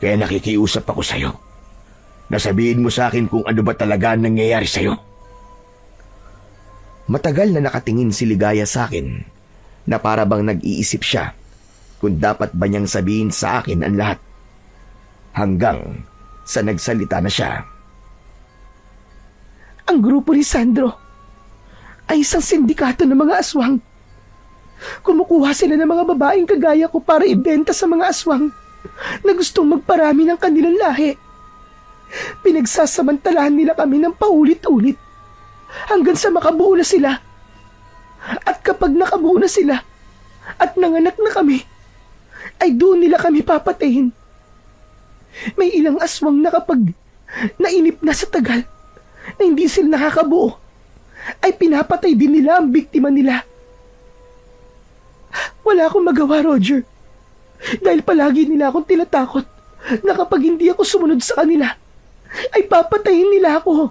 Kaya nakikiusap ako sa'yo. Nasabihin mo sa akin kung ano ba talaga ang nangyayari sa'yo. Matagal na nakatingin si Ligaya sa akin na para bang nag-iisip siya kung dapat ba niyang sabihin sa akin ang lahat. Hanggang sa nagsalita na siya. Ang grupo ni Sandro ay isang sindikato ng mga aswang. Kumukuha sila ng mga babaeng kagaya ko para ibenta sa mga aswang na gustong magparami ng kanilang lahi. Pinagsasamantalahan nila kami ng paulit-ulit hanggang sa makabuo na sila. At kapag nakabuo na sila at nanganak na kami, ay doon nila kami papatayin. May ilang aswang na kapag nainip na sa tagal na hindi sila nakakabuo, ay pinapatay din nila ang biktima nila. Wala akong magawa, Roger. Dahil palagi nila akong tinatakot na kapag hindi ako sumunod sa kanila, ay papatayin nila ako.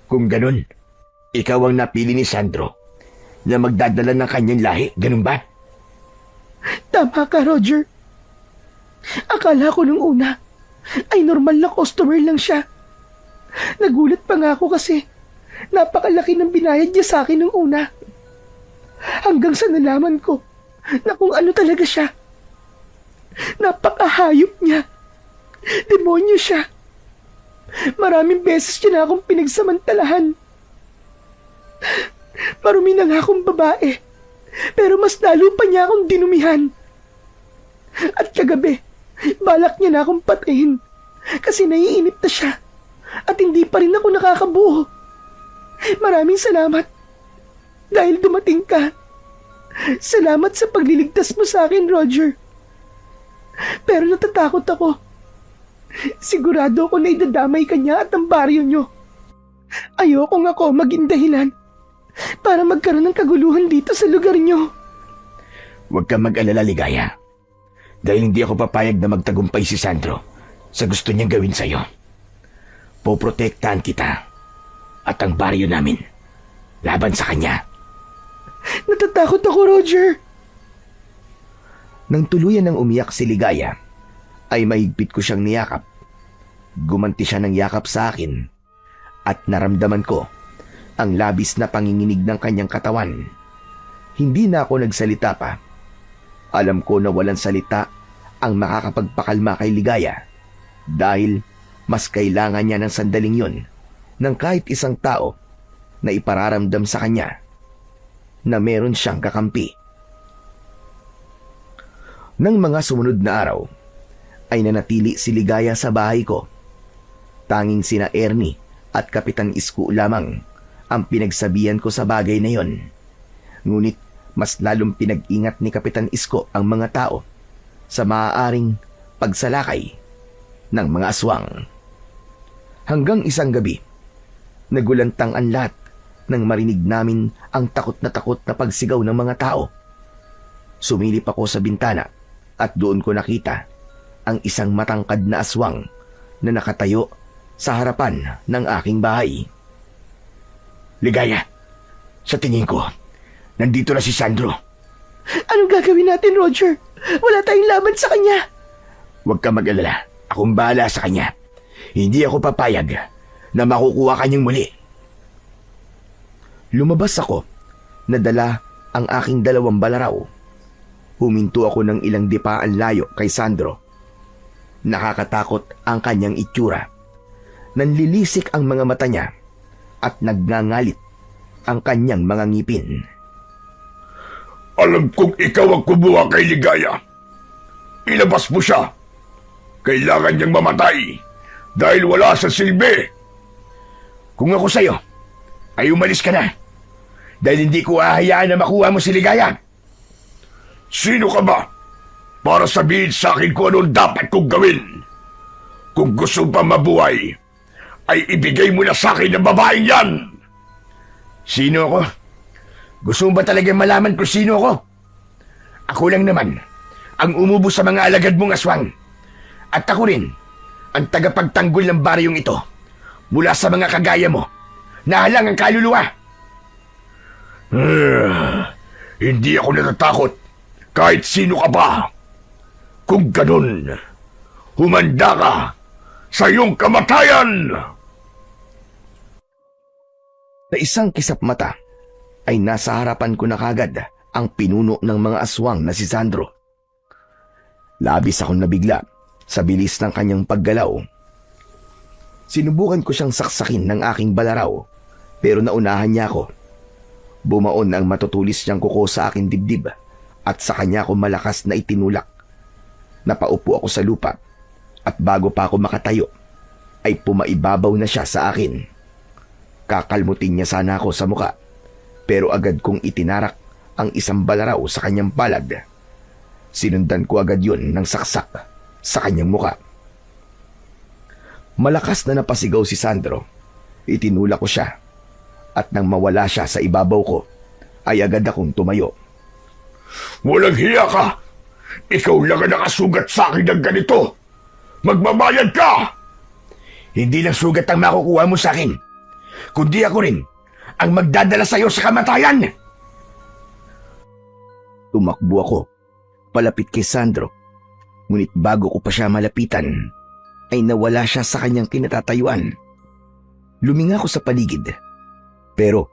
Kung ganun, ikaw ang napili ni Sandro na magdadala ng kanyang lahi, ganun ba? Tama ka, Roger. Akala ko nung una ay normal na customer lang siya. Nagulat pa nga ako kasi napakalaki ng binayad niya sa akin nung una. Hanggang sa nalaman ko na kung ano talaga siya. Napakahayop niya. Demonyo siya. Maraming beses niya na akong pinagsamantalahan. Marumi na nga akong babae, pero mas lalo pa niya akong dinumihan. At kagabi, balak niya na akong patayin kasi naiinip na siya at hindi pa rin ako nakakabuo. Maraming salamat dahil dumating ka. Salamat sa pagliligtas mo sa akin, Roger. Pero natatakot ako. Sigurado ako na idadamay ka niya at ang baryo niyo. Ayoko nga ako maging dahilan para magkaroon ng kaguluhan dito sa lugar niyo. Huwag kang mag-alala, Ligaya. Dahil hindi ako papayag na magtagumpay si Sandro sa gusto niyang gawin sa'yo. Poprotektahan kita at ang baryo namin laban sa kanya. Natatakot ako, Roger. Nang tuluyan ng umiyak si Ligaya, ay mahigpit ko siyang niyakap. Gumanti siya ng yakap sa akin at naramdaman ko ang labis na panginginig ng kanyang katawan. Hindi na ako nagsalita pa. Alam ko na walang salita ang makakapagpakalma kay Ligaya dahil mas kailangan niya ng sandaling yon ng kahit isang tao na ipararamdam sa kanya na meron siyang kakampi. Nang mga sumunod na araw, ay nanatili si Ligaya sa bahay ko. Tanging sina Ernie at Kapitan Isko lamang ang pinagsabihan ko sa bagay na yon. Ngunit mas lalong pinag-ingat ni Kapitan Isko ang mga tao sa maaaring pagsalakay ng mga aswang. Hanggang isang gabi, nagulantang ang lahat nang marinig namin ang takot na pagsigaw ng mga tao. Sumilip ako sa bintana at doon ko nakita ang isang matangkad na aswang na nakatayo sa harapan ng aking bahay. Ligaya, sa tingin ko, nandito na si Sandro. Anong gagawin natin, Roger? Wala tayong laban sa kanya. Huwag ka mag-alala. Akong bahala sa kanya. Hindi ako papayag na makukuha kanyang muli. Lumabas ako, nadala ang aking 2 balaraw. Huminto ako ng ilang dipaan layo kay Sandro. Nakakatakot ang kanyang itsura. Nanlilisik ang mga mata niya at nagngangalit ang kanyang mga ngipin. Alam kong ikaw ang kumuha kay Ligaya. Ilabas mo siya. Kailangan niyang mamatay dahil wala sa silbi. Kung ako sa'yo, ay umalis ka na. Dahil hindi ko ahayaan na makuha mo si Ligaya. Sino ka ba para sabihin sa akin kung anong dapat kong gawin? Kung gusto pa mabuhay, ay ibigay mo na sa akin ang babaeng yan. Sino ako? Gusto mo ba talagang malaman kung sino ako? Ako lang naman ang umubo sa mga alagad mong aswang. At ako rin ang tagapagtanggol ng baryong ito mula sa mga kagaya mo na halang ang kaluluwa. Hindi ako natatakot kahit sino ka ba. Kung ganun, humanda ka sa iyong kamatayan! Sa isang kisap mata, ay nasa harapan ko na kagad ang pinuno ng mga aswang na si Sandro. Labis akong nabigla sa bilis ng kanyang paggalaw. Sinubukan ko siyang saksakin ng aking balaraw, pero naunahan niya ako. Bumaon ang matutulis niyang kuko sa aking dibdib at sa kanya ko malakas na itinulak. Napaupo ako sa lupa at bago pa ako makatayo, ay pumaibabaw na siya sa akin. Kakalmutin niya sana ako sa muka, pero agad kong itinarak ang isang balaraw sa kanyang palad. Sinundan ko agad yun ng saksak sa kanyang muka. Malakas na napasigaw si Sandro. Itinulak ko siya at nang mawala siya sa ibabaw ko, ay agad akong tumayo. Walang hiya ka! Ikaw lang ang nakasugat sa akin ng ganito! Magbabayad ka! Hindi lang sugat ang makukuha mo sa akin, kundi ako rin ang magdadala sa iyo sa kamatayan! Tumakbo ako, palapit kay Sandro. Ngunit bago ko pa siya malapitan, ay nawala siya sa kanyang kinatatayuan. Luminga ko sa paligid, pero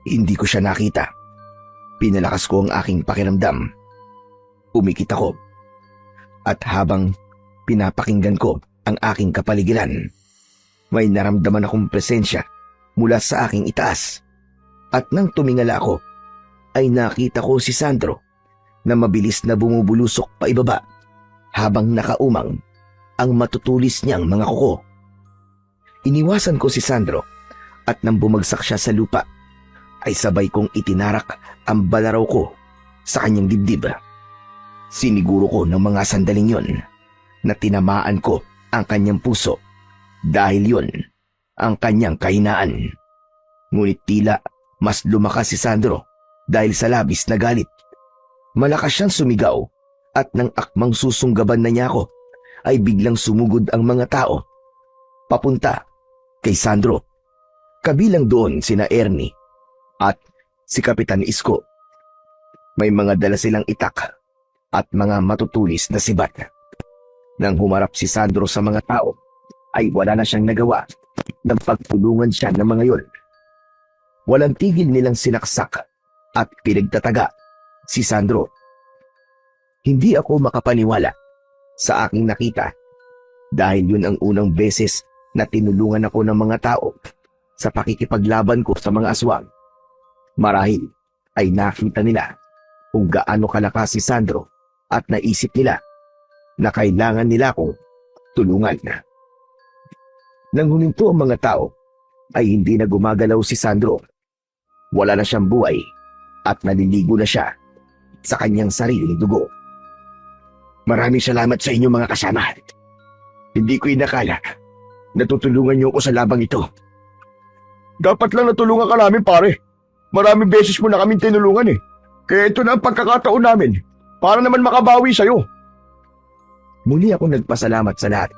hindi ko siya nakita. Pinalakas ko ang aking pakiramdam. Umikit ako, at habang pinapakinggan ko ang aking kapaligiran, may naramdaman akong presensya mula sa aking itaas. At nang tumingala ako, ay nakita ko si Sandro na mabilis na bumubulusok pa ibaba habang nakaumang ang matutulis niyang mga kuko. Iniwasan ko si Sandro at nang bumagsak siya sa lupa, ay sabay kong itinarak ang balaraw ko sa kanyang dibdib. Siniguro ko ng mga sandaling yon na tinamaan ko ang kanyang puso dahil yon ang kanyang kahinaan. Ngunit tila mas lumakas si Sandro dahil sa labis na galit. Malakas siyang sumigaw at nang akmang susunggaban na niya ako, ay biglang sumugod ang mga tao papunta kay Sandro. Kabilang doon sina Ernie at si Kapitan Isko. May mga dala silang itak at mga matutulis na sibat. Nang humarap si Sandro sa mga tao, ay wala na siyang nagawa nang pagtulungan siya ng mga yon. Walang tigil nilang sinaksak at pinagtataga si Sandro. Hindi ako makapaniwala sa aking nakita dahil yun ang unang beses na tinulungan ako ng mga tao sa pakikipaglaban ko sa mga aswang. Marahil ay nakita nila kung gaano kalakas si Sandro at naisip nila na kailangan nila akong tulungan. Nang huminto ang mga tao, ay hindi na gumagalaw si Sandro. Wala na siyang buhay at naliligo na siya sa kanyang sariling dugo. Maraming salamat sa inyo mga kasama. Hindi ko inakala na tutulungan niyo ako sa labang ito. Dapat lang natulungan ka namin, pare. Maraming beses mo na kaming tinulungan eh. Kaya ito na ang pagkakataon namin para naman makabawi sa'yo. Muli ako nagpasalamat sa lahat.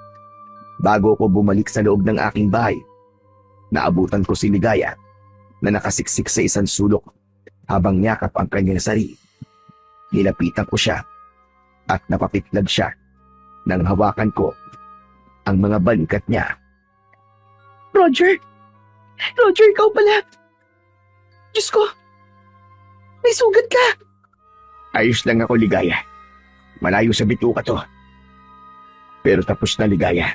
Bago ako bumalik sa loob ng aking bahay, naabutan ko si Ligaya na nakasiksik sa isang sulok habang yakap ang kanyang sarili. Nilapitan ko siya at napapitlag siya nang hawakan ko ang mga balikat niya. Roger! Roger, ikaw pala! Diyos ko! May sugat ka! Ayos lang ako, Ligaya. Malayo sa bituka to. Pero tapos na, Ligaya.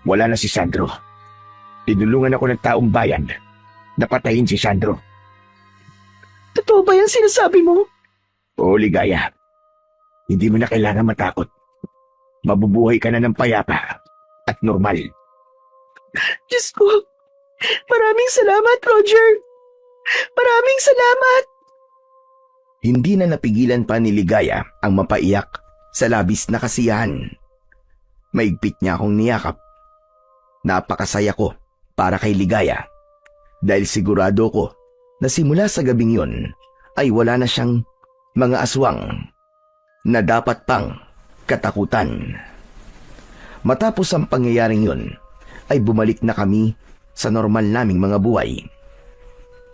Wala na si Sandro. Tinulungan ako ng taong bayan na patayin si Sandro. Totoo ba yan sinasabi mo? Oo, Ligaya. Hindi mo na kailangan matakot. Mabubuhay ka na ng payapa at normal. Diyos ko! Maraming salamat, Roger! Maraming salamat! Hindi na napigilan pa ni Ligaya ang mapaiyak sa labis na kasiyahan. Maigpit niya akong niyakap. Napakasaya ko para kay Ligaya dahil sigurado ko na simula sa gabing yon ay wala na siyang mga aswang na dapat pang katakutan. Matapos ang pangyayaring yon ay bumalik na kami sa normal naming mga buhay.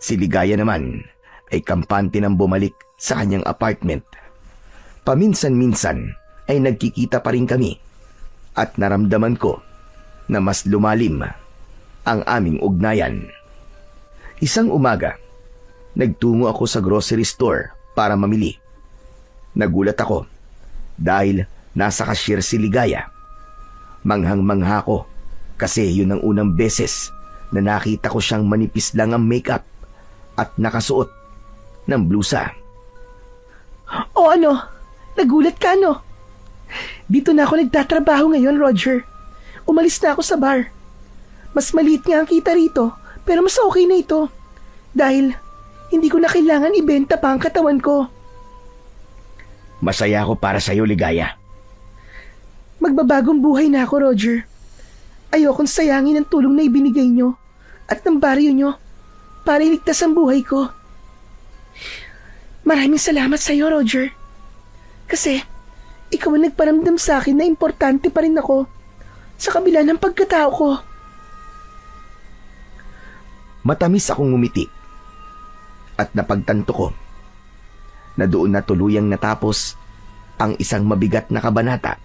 Si Ligaya naman ay kampante nang bumalik sa kanyang apartment. Paminsan-minsan ay nagkikita pa rin kami at naramdaman ko na mas lumalim ang aming ugnayan. Isang umaga, nagtungo ako sa grocery store para mamili. Nagulat ako dahil nasa cashier si Ligaya. Manghang-mangha ko kasi yun ang unang beses na nakita ko siyang manipis lang ang makeup at nakasuot ng blusa. O ano? Nagulat ka, no? Dito na ako nagtatrabaho ngayon, Roger. Umalis na ako sa bar. Mas maliit nga ang kita rito, pero mas okay na ito. Dahil hindi ko na kailangan ibenta pa ang katawan ko. Masaya ako para sa'yo, Ligaya. Magbabagong buhay na ako, Roger. Ayokong sayangin ang tulong na ibinigay nyo at ng baryo nyo para iligtas ang buhay ko. Maraming salamat sa iyo, Roger. Kasi ikaw ang nagparamdam sa akin na importante pa rin ako sa kabila ng pagkatao ko. Matamis akong ngumiti at napagtanto ko na doon na tuluyang natapos ang isang mabigat na kabanata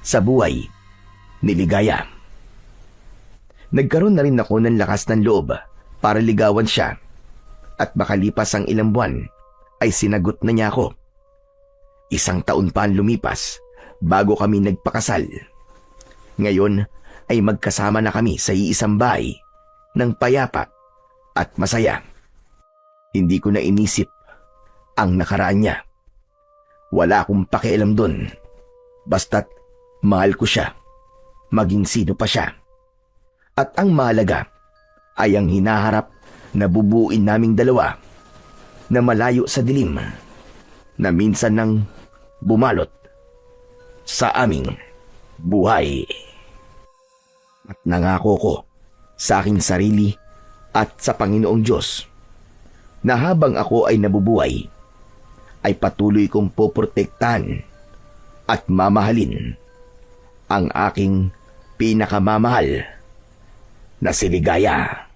sa buhay ni Ligaya. Nagkaroon na rin ako ng lakas ng loob para ligawan siya at makalipas ang ilang buwan ay sinagot na niya ako. 1 taon pa ang lumipas bago kami nagpakasal. Ngayon ay magkasama na kami sa iisang bahay ng payapa at masaya. Hindi ko na inisip ang nakaraan niya. Wala akong pakialam doon. Basta't mahal ko siya, maging sino pa siya. At ang mahalaga ay ang hinaharap na bubuin naming dalawa na malayo sa dilim na minsan nang bumalot sa aming buhay. At nangako ko sa aking sarili at sa Panginoong Diyos na habang ako ay nabubuhay ay patuloy kong poprotektahan at mamahalin ang aking pinakamamahal na si Ligaya.